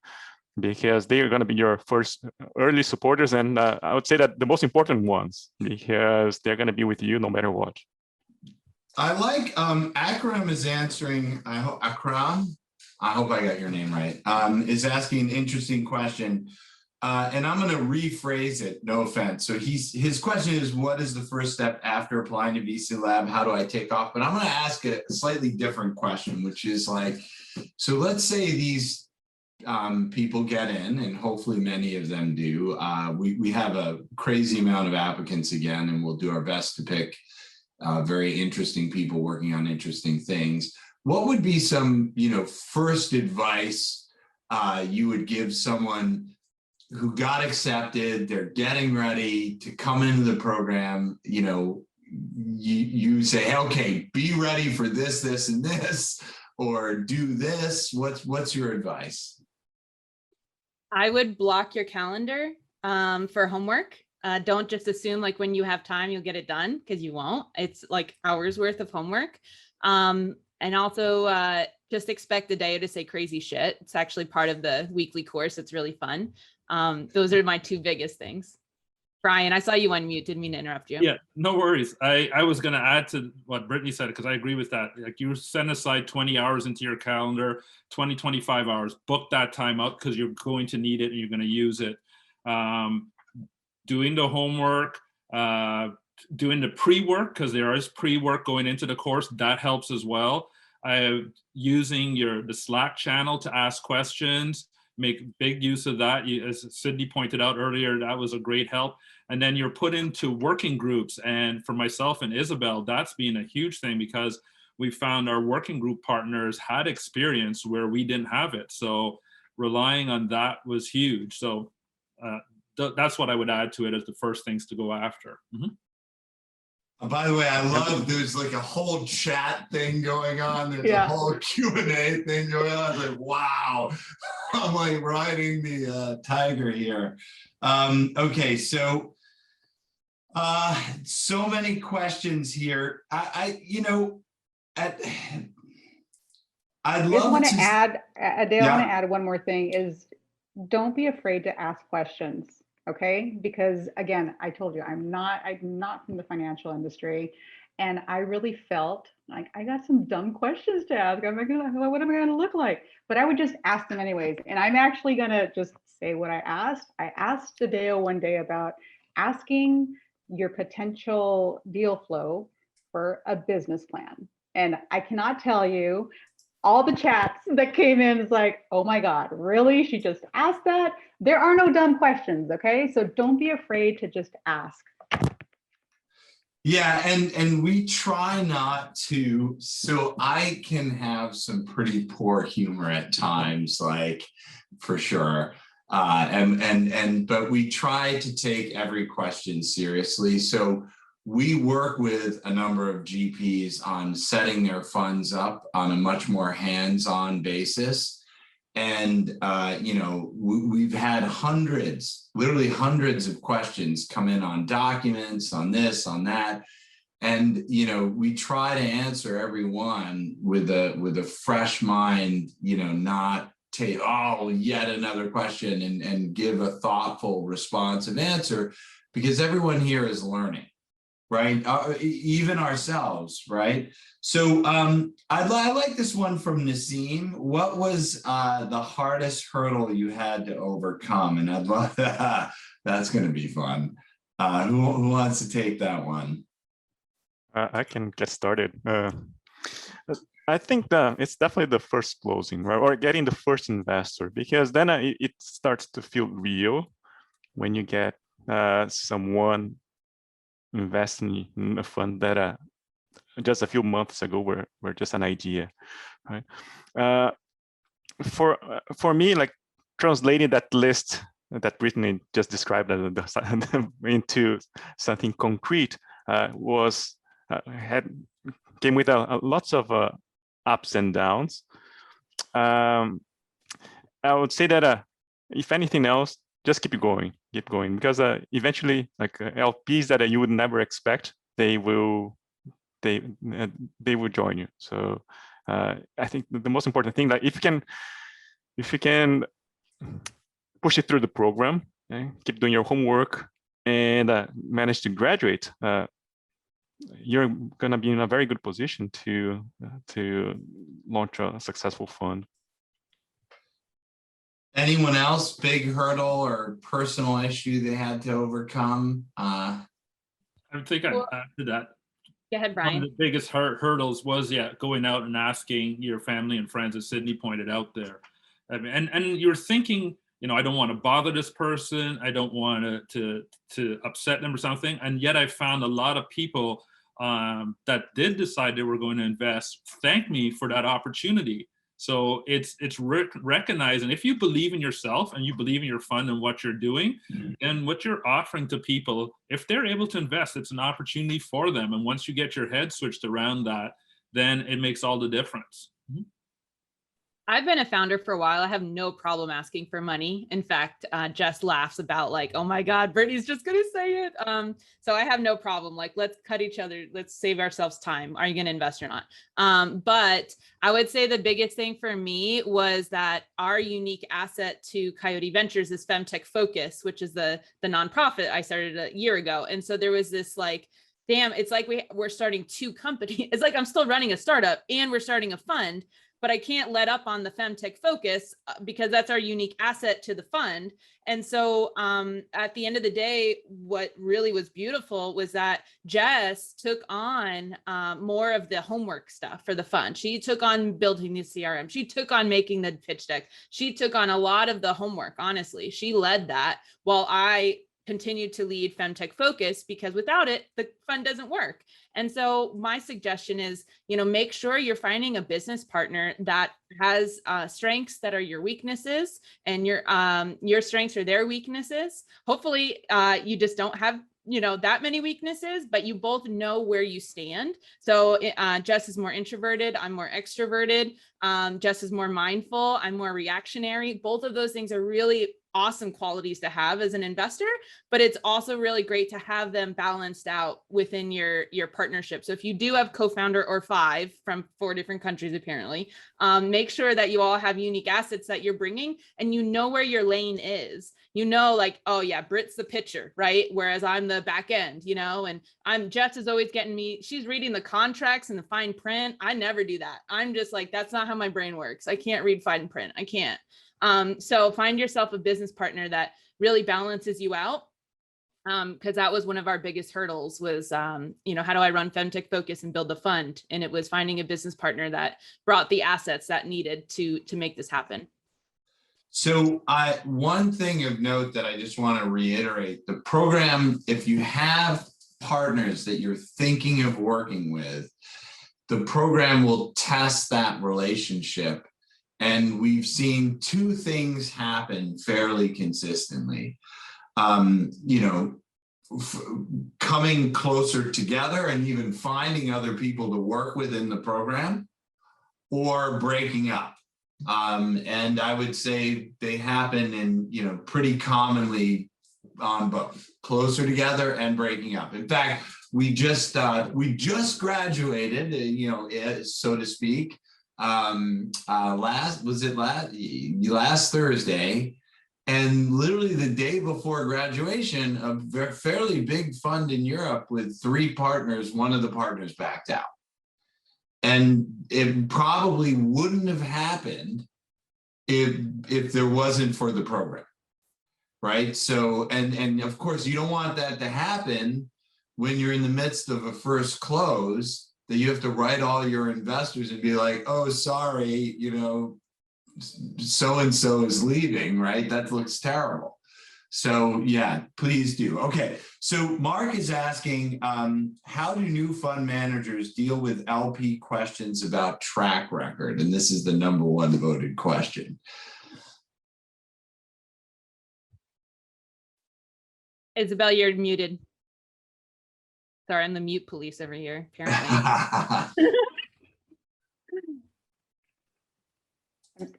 because they are going to be your first early supporters, and I would say that the most important ones, because they're going to be with you no matter what. I like Akram is answering. Akram, I hope I got your name right. Is asking an interesting question. And I'm going to rephrase it, no offense. So his question is, what is the first step after applying to VC Lab? How do I take off? But I'm going to ask a slightly different question, which is like, so let's say these people get in, and hopefully many of them do. We have a crazy amount of applicants again, and we'll do our best to pick very interesting people working on interesting things. What would be some, first advice you would give someone who got accepted, they're getting ready to come into the program? You say, okay, be ready for this, this, and this, or do this. What's your advice? I would block your calendar for homework. Don't just assume like when you have time, you'll get it done, because you won't. It's like hours worth of homework. And also just expect the day to say crazy shit. It's actually part of the weekly course. It's really fun. Those are my two biggest things. Brian, I saw you unmute. Didn't mean to interrupt you. Yeah, no worries. I was going to add to what Brittany said, because I agree with that. Like, you set aside 20 hours into your calendar, 20, 25 hours, book that time out, because you're going to need it and you're going to use it. Doing the homework, doing the pre-work, because there is pre-work going into the course, that helps as well. Using the Slack channel to ask questions, make big use of that. As Sydney pointed out earlier, that was a great help. And then you're put into working groups. And for myself and Isabel, that's been a huge thing, because we found our working group partners had experience where we didn't have it. So relying on that was huge. So that's what I would add to it as the first things to go after. By the way, I love, there's like a whole chat thing going on. There's a whole Q&A thing going on. I was like, wow, I'm like riding the tiger here. Okay, so so many questions here. I'd love to add, Adele, I want to add one more thing, is don't be afraid to ask questions. Okay, because again, I told you, I'm not from the financial industry, and I really felt like I got some dumb questions to ask. I'm like, what am I going to look like? But I would just ask them anyways. And I'm actually going to just say what I asked. I asked Adele one day about asking your potential deal flow for a business plan. And I cannot tell you, all the chats that came in is like, oh my God, really? She just asked that? There are no dumb questions, okay? So don't be afraid to just ask. Yeah, and we try not to, so I can have some pretty poor humor at times, like, for sure. But we try to take every question seriously. So we work with a number of GPs on setting their funds up on a much more hands-on basis. And, we've had literally hundreds of questions come in on documents, on this, on that. And, we try to answer every one with a fresh mind, not take, yet another question, and give a thoughtful, responsive answer, because everyone here is learning. right? Even ourselves, right? So I like this one from Nassim. What was the hardest hurdle you had to overcome? And I'd love that's going to be fun. Who wants to take that one? I can get started. I think that it's definitely the first closing, right? Or getting the first investor, because then it starts to feel real when you get someone investing in a fund that just a few months ago were just an idea, right? For me, like translating that list that Brittany just described into something concrete came with lots of ups and downs. I would say that if anything else, just keep going, because eventually, like LPs that you would never expect, they will join you. So I think the most important thing, that if you can push it through the program, okay, keep doing your homework, and manage to graduate, you're going to be in a very good position to launch a successful fund. Anyone else, big hurdle or personal issue they had to overcome? I think I'd add to that. Go ahead, Brian. One of the biggest hurdles was, going out and asking your family and friends, as Sydney pointed out there. I mean, and you're thinking, I don't want to bother this person. I don't want to upset them or something. And yet I found a lot of people that did decide they were going to invest thank me for that opportunity. So it's recognizing, if you believe in yourself and you believe in your fund and what you're doing, and what you're offering to people, if they're able to invest, it's an opportunity for them. And once you get your head switched around that, then it makes all the difference. I've been a founder for a while. I have no problem asking for money. In fact, Jess laughs about like, oh my God, Brittany's just going to say it. So I have no problem. Like, let's cut each other. Let's save ourselves time. Are you going to invest or not? But I would say the biggest thing for me was that our unique asset to Coyote Ventures is Femtech Focus, which is the nonprofit I started a year ago. And so there was this like, damn, it's like we're starting two companies. It's like I'm still running a startup and we're starting a fund, but I can't let up on the Femtech Focus because that's our unique asset to the fund. And so at the end of the day, what really was beautiful was that Jess took on more of the homework stuff for the fund. She took on building the CRM. She took on making the pitch deck. She took on a lot of the homework, honestly. She led that while I continued to lead Femtech Focus, because without it, the fund doesn't work. And so my suggestion is, make sure you're finding a business partner that has strengths that are your weaknesses, and your strengths are their weaknesses. Hopefully you just don't have that many weaknesses, but you both know where you stand. So Jess is more introverted, I'm more extroverted. Jess is more mindful, I'm more reactionary. Both of those things are really awesome qualities to have as an investor, but it's also really great to have them balanced out within your partnership. So if you do have co-founder or 5 from 4 different countries, apparently, make sure that you all have unique assets that you're bringing, and where your lane is. Like, oh yeah, Britt's the pitcher, right? Whereas I'm the back end, and Jess is always getting me, she's reading the contracts and the fine print. I never do that. I'm just like, that's not how my brain works. I can't read fine print. I can't. So find yourself a business partner that really balances you out. Because that was one of our biggest hurdles was, how do I run Femtech Focus and build the fund? And it was finding a business partner that brought the assets that needed to make this happen. So one thing of note that I just want to reiterate, the program, if you have partners that you're thinking of working with, the program will test that relationship. And we've seen 2 things happen fairly consistently. Coming closer together and even finding other people to work with in the program, or breaking up. And I would say they happen in, pretty commonly on both, closer together and breaking up. In fact, we just graduated, so to speak. Last Thursday, And literally the day before graduation, a fairly big fund in Europe with 3 partners, one of the partners backed out. And it probably wouldn't have happened if there wasn't for the program, right? So, and of course, you don't want that to happen when you're in the midst of a first close, that you have to write all your investors and be like, oh, sorry, you know, so-and-so is leaving, right? That looks terrible. So yeah, please do. Okay, so Mark is asking, how do new fund managers deal with LP questions about track record? And this is the #1 voted question. Isabel, you're muted. Sorry, I'm the mute police over here, apparently.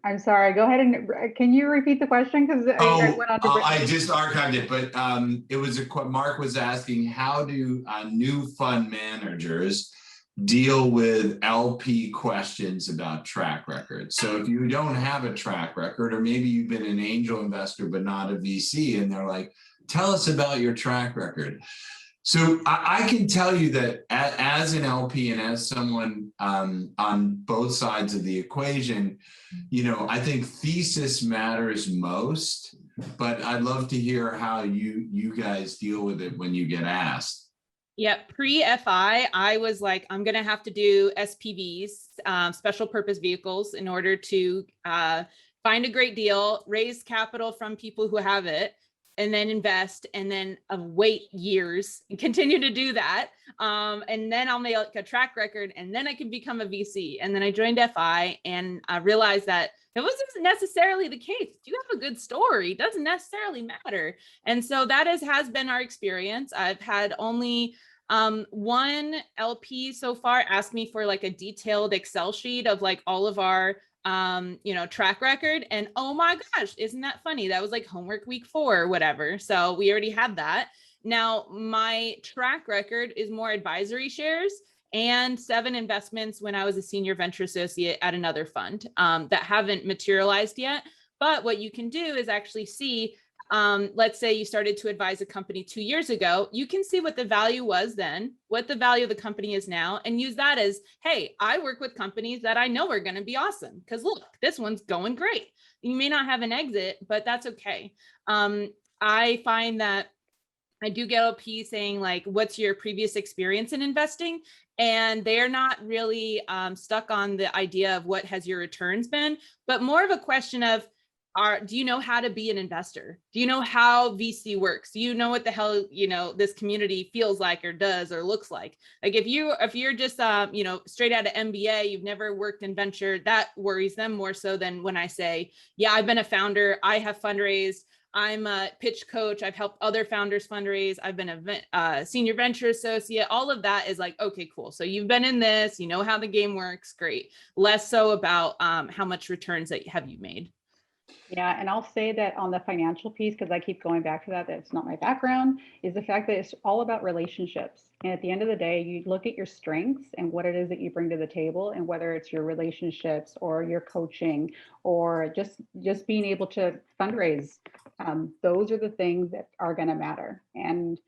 I'm sorry, go ahead and can you repeat the question? Because I just archived it, but it was Mark was asking, how do new fund managers deal with LP questions about track record? So if you don't have a track record, or maybe you've been an angel investor but not a VC, and they're like, tell us about your track record. So I can tell you that as an LP and as someone on both sides of the equation, you know, I think thesis matters most, but I'd love to hear how you guys deal with it when you get asked. Yeah, pre-FI, I was like, I'm going to have to do SPVs, special purpose vehicles, in order to find a great deal, raise capital from people who have it, and then invest, and then wait years and continue to do that. And then I'll make a track record, and then I can become a VC. And then I joined FI, and I realized that it wasn't necessarily the case. If you have a good story, it doesn't necessarily matter. And so that has been our experience. I've had only one LP so far ask me for like a detailed Excel sheet of like all of our you know, track record. And oh my gosh, isn't that funny? That was like homework week 4 or whatever. So we already had that. Now my track record is more advisory shares and 7 investments when I was a senior venture associate at another fund that haven't materialized yet. But what you can do is actually see, let's say you started to advise a company 2 years ago, you can see what the value was then, what the value of the company is now, and use that as, hey, I work with companies that I know are going to be awesome, because look, this one's going great. You may not have an exit, but that's okay. I find that I do get LP saying like, what's your previous experience in investing? And they're not really stuck on the idea of what has your returns been, but more of a question of, do you know how to be an investor? Do you know how VC works? Do you know what the hell, you know, this community feels like or does or looks like? Like if you're just, you know, straight out of MBA, you've never worked in venture, that worries them more so than when I say, yeah, I've been a founder, I have fundraised, I'm a pitch coach, I've helped other founders fundraise, I've been a senior venture associate. All of that is like, okay, cool. So you've been in this, you know how the game works, great. Less so about how much returns that have you made. Yeah, and I'll say that on the financial piece, because I keep going back to that, that's not my background, is the fact that it's all about relationships. And at the end of the day, you look at your strengths and what it is that you bring to the table, and whether it's your relationships or your coaching or just being able to fundraise, those are the things that are going to matter. And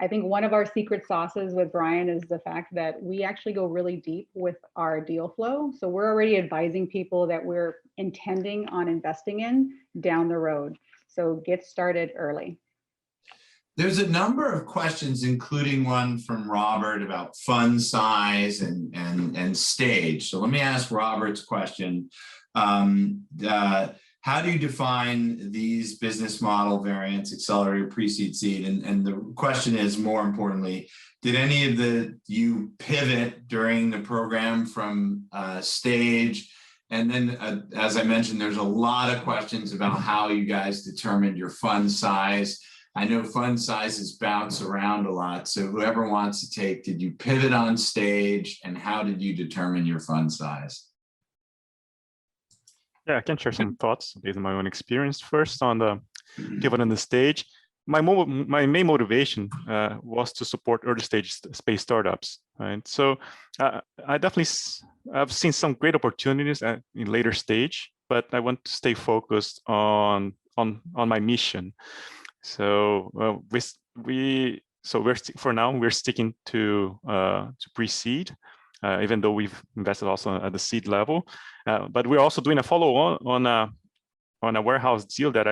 I think one of our secret sauces with Bryan is the fact that we actually go really deep with our deal flow. So we're already advising people that we're intending on investing in down the road. So get started early. There's a number of questions, including one from Robert about fund size and stage. So let me ask Robert's question. How do you define these business model variants, accelerator, pre-seed, seed? And the question is, more importantly, did any of you pivot during the program from stage? And then, as I mentioned, there's a lot of questions about how you guys determined your fund size. I know fund sizes bounce around a lot. So whoever wants to take, did you pivot on stage, and how did you determine your fund size? Yeah, I can share some thoughts based on my own experience. First, on the pivot on the stage, my main motivation was to support early stage space startups. Right, so I've seen some great opportunities in later stage, but I want to stay focused on my mission. So for now we're sticking to pre-seed, even though we've invested also at the seed level. But we're also doing a follow-on on a warehouse deal that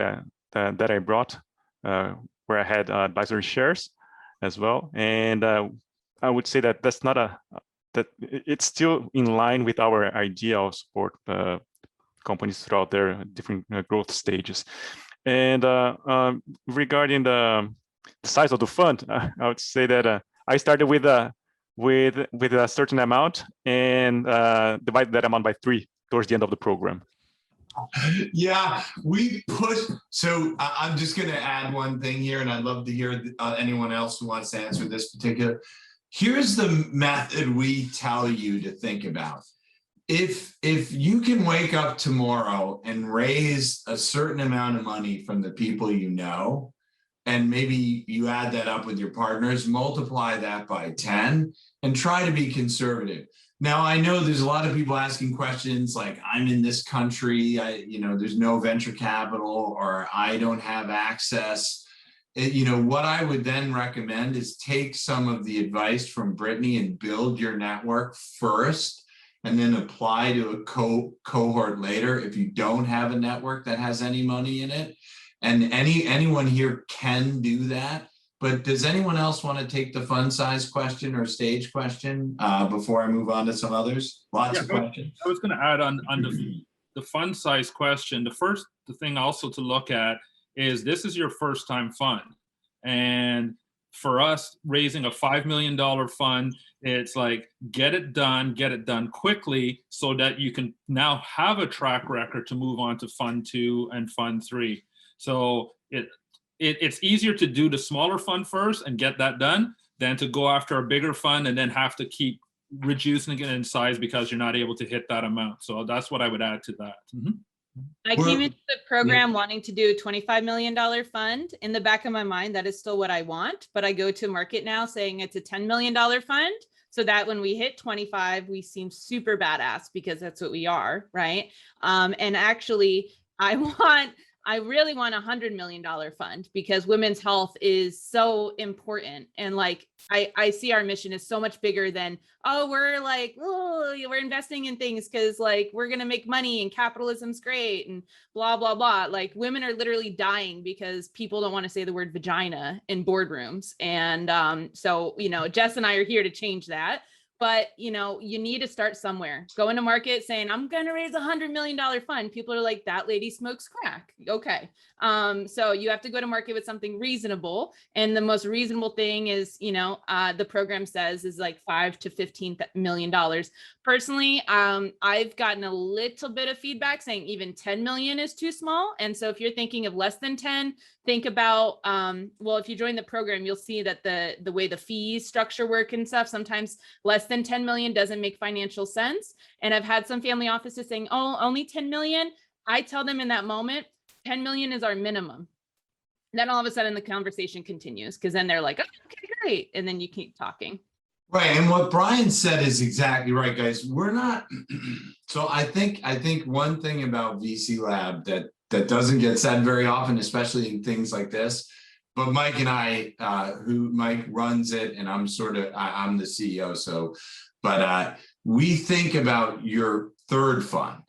I brought, where I had advisory shares as well. And I would say that that it's still in line with our idea of support companies throughout their different growth stages. And regarding the size of the fund, I would say that I started with a certain amount and divided that amount by 3 towards the end of the program. Yeah, we push. So I'm just going to add one thing here, and I'd love to hear anyone else who wants to answer this particular. Here's the method we tell you to think about. If you can wake up tomorrow and raise a certain amount of money from the people you know, and maybe you add that up with your partners, multiply that by 10 and try to be conservative. Now, I know there's a lot of people asking questions like, I'm in this country, there's no venture capital, or I don't have access. What I would then recommend is take some of the advice from Brittany and build your network first, and then apply to a cohort later if you don't have a network that has any money in it. And anyone here can do that. But does anyone else want to take the fund size question or stage question before I move on to some others? Lots of questions. I was going to add on the fund size question. The thing also to look at is this is your first time fund. And for us, raising a $5 million fund, it's like, get it done quickly so that you can now have a track record to move on to fund 2 and fund 3. So it's easier to do the smaller fund first and get that done than to go after a bigger fund and then have to keep reducing it in size because you're not able to hit that amount. So that's what I would add to that. Mm-hmm. I came into the program wanting to do a $25 million fund. In the back of my mind, that is still what I want, but I go to market now saying it's a $10 million fund, so that when we hit 25, we seem super badass because that's what we are, right? And actually, I really want a $100 million fund because women's health is so important. And like, I see our mission is so much bigger than, we're investing in things because like, we're going to make money and capitalism's great and blah, blah, blah. Like women are literally dying because people don't want to say the word vagina in boardrooms. And so, Jess and I are here to change that. But, you need to start somewhere. Go into market saying, I'm going to raise a $100 million fund. People are like, that lady smokes crack. Okay. So you have to go to market with something reasonable. And the most reasonable thing is, the program says is like $5 to $15 million. Personally, I've gotten a little bit of feedback saying even 10 million is too small. And so if you're thinking of less than 10, think about, if you join the program, you'll see that the way the fees structure work and stuff, sometimes less than 10 million doesn't make financial sense. And I've had some family offices saying, oh, only 10 million. I tell them in that moment, 10 million is our minimum. Then all of a sudden the conversation continues because then they're like, oh, okay, great. And then you keep talking. Right. And what Bryan said is exactly right, guys. We're not. So I think one thing about VC Lab that doesn't get said very often, especially in things like this, but Mike and I, Mike runs it and I'm the CEO. But we think about your third fund,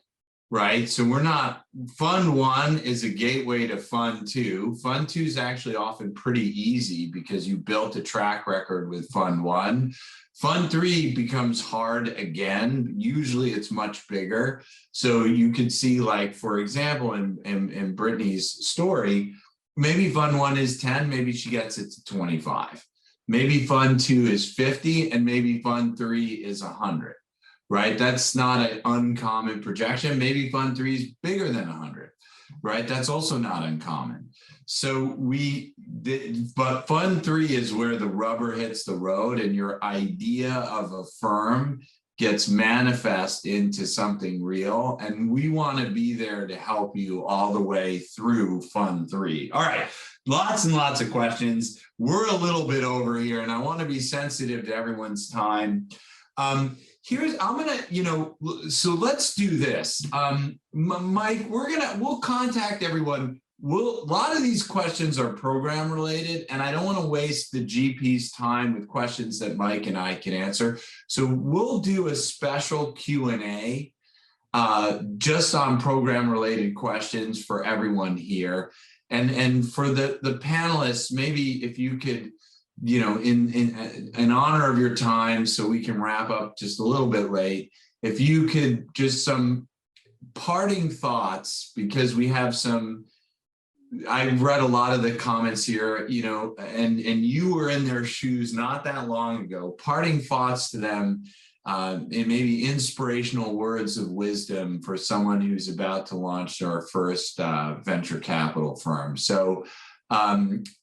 right? So we're not, fund 1 is a gateway to fund 2. Fund 2 is actually often pretty easy because you built a track record with fund 1. Fund 3 becomes hard again. Usually it's much bigger. So you could see, like, for example, in Brittany's story, maybe fund 1 is 10, maybe she gets it to 25. Maybe fund 2 is 50, and maybe fund 3 is 100. Right? That's not an uncommon projection. Maybe fund 3 is bigger than 100, right? That's also not uncommon. So but fund 3 is where the rubber hits the road and your idea of a firm gets manifest into something real. And we want to be there to help you all the way through fund 3. All right. Lots and lots of questions. We're a little bit over here and I want to be sensitive to everyone's time. So let's do this. Mike, we'll contact everyone. a lot of these questions are program related, and I don't want to waste the GP's time with questions that Mike and I can answer. So we'll do a special Q&A just on program related questions for everyone here. And for the panelists, maybe if you could, you know, in honor of your time, so we can wrap up just a little bit late, if you could just some parting thoughts, because we have some, I read a lot of the comments here, you know, and you were in their shoes not that long ago, parting thoughts to them, and maybe inspirational words of wisdom for someone who's about to launch our first venture capital firm. So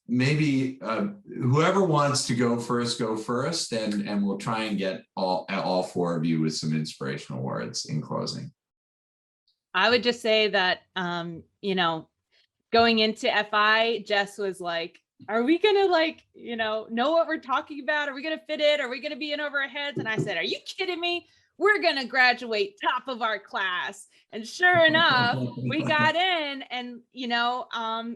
maybe whoever wants to go first, and we'll try and get all four of you with some inspirational words in closing. I would just say that, you know, going into FI, Jess was like, are we gonna know what we're talking about? Are we gonna fit in? Are we gonna be in over our heads? And I said, are you kidding me? We're gonna graduate top of our class. And sure enough, we got in, and you know,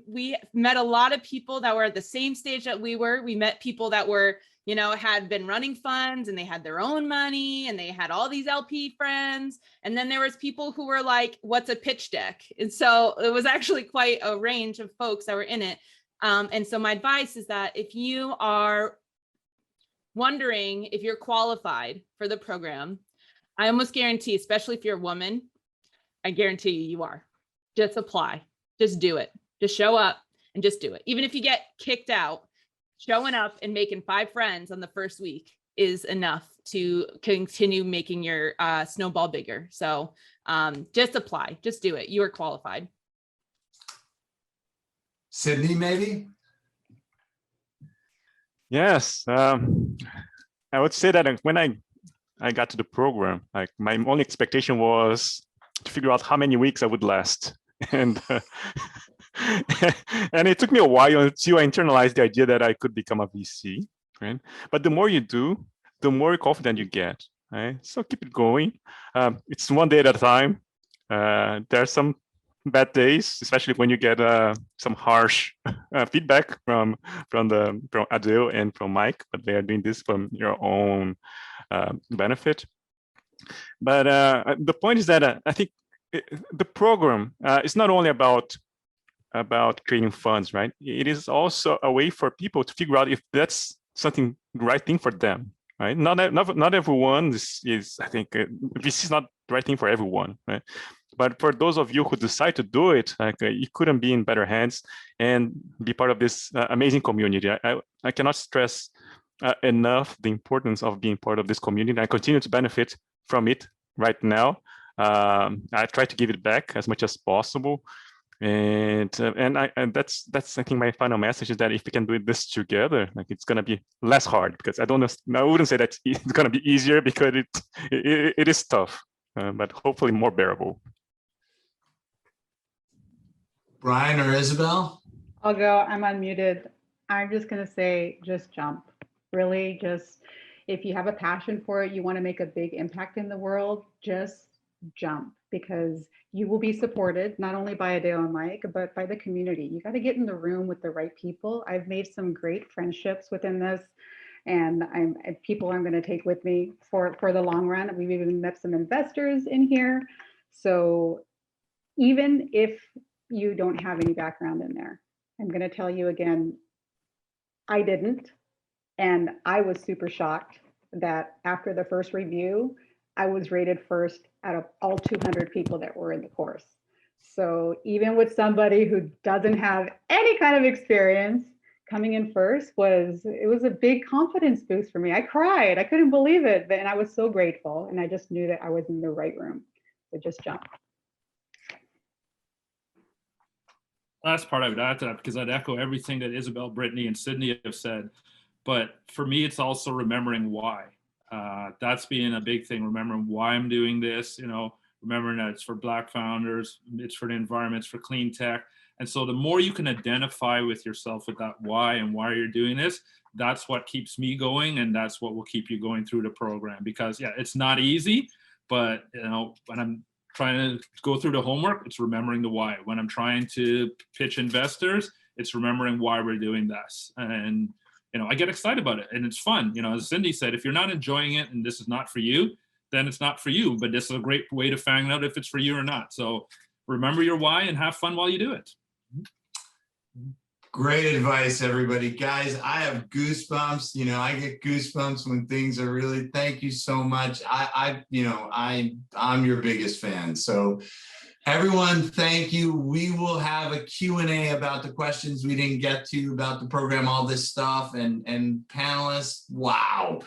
we met a lot of people that were at the same stage that we were. We met people that were, you know, had been running funds and they had their own money and they had all these LP friends. And then there was people who were like, what's a pitch deck? And so it was actually quite a range of folks that were in it. And so my advice is that if you are wondering if you're qualified for the program, I almost guarantee, especially if you're a woman, I guarantee you are. Just apply, just do it, just show up and just do it. Even if you get kicked out, showing up and making 5 friends on the first week is enough to continue making your snowball bigger. So just apply, just do it. You are qualified. Sydney, maybe? Yes, I would say that when I got to the program, like my only expectation was to figure out how many weeks I would last. And and it took me a while until I internalized the idea that I could become a VC, right? But the more you do, the more confident you get, right? So keep it going. It's one day at a time. There are some bad days, especially when you get some harsh feedback from Adele and from Mike, but they are doing this from your own benefit. But the point is that I think the program is not only about creating funds, right? It is also a way for people to figure out if that's something the right thing for them, right? Not everyone is I think this is not the right thing for everyone, right? But for those of you who decide to do it, like you couldn't be in better hands and be part of this amazing community. I cannot stress enough the importance of being part of this community. I continue to benefit from it right now. I try to give it back as much as possible. And that's I think my final message is that if we can do this together, like it's gonna be less hard, because I wouldn't say that it's gonna be easier, because it is tough, but hopefully more bearable. Bryan or Isabel? I'll go. I'm unmuted. I'm just going to say, just jump. Really, just if you have a passion for it, you want to make a big impact in the world, just jump, because you will be supported not only by Adele and Mike, but by the community. You got to get in the room with the right people. I've made some great friendships within this, and people I'm going to take with me for the long run. We've even met some investors in here. So even if you don't have any background in there, I'm going to tell you again, I didn't. And I was super shocked that after the first review, I was rated first out of all 200 people that were in the course. So even with somebody who doesn't have any kind of experience, coming in first was a big confidence boost for me. I cried, I couldn't believe it, and I was so grateful. And I just knew that I was in the right room. So just jump. Last part I would add to that, because I'd echo everything that Isabel, Brittany, and Sydney have said. But for me, it's also remembering why. That's being a big thing, remembering why I'm doing this, remembering that it's for Black founders, it's for the environment, it's for clean tech. And so the more you can identify with yourself with that why and why you're doing this, that's what keeps me going, and that's what will keep you going through the program. Because yeah, it's not easy, but when I'm trying to go through the homework, it's remembering the why. When I'm trying to pitch investors, it's remembering why we're doing this. And, I get excited about it and it's fun. As Cindy said, if you're not enjoying it and this is not for you, then it's not for you, but this is a great way to find out if it's for you or not. So remember your why and have fun while you do it. Great advice, everybody. Guys, I have goosebumps. I get goosebumps when things are really, thank you so much. I'm your biggest fan. So everyone, thank you. We will have a Q&A about the questions we didn't get to about the program, all this stuff, and panelists. Wow.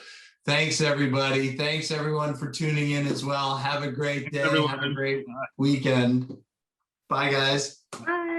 Thanks, everybody. Thanks, everyone, for tuning in as well. Have a great day. Have a great weekend. Bye, guys. Bye.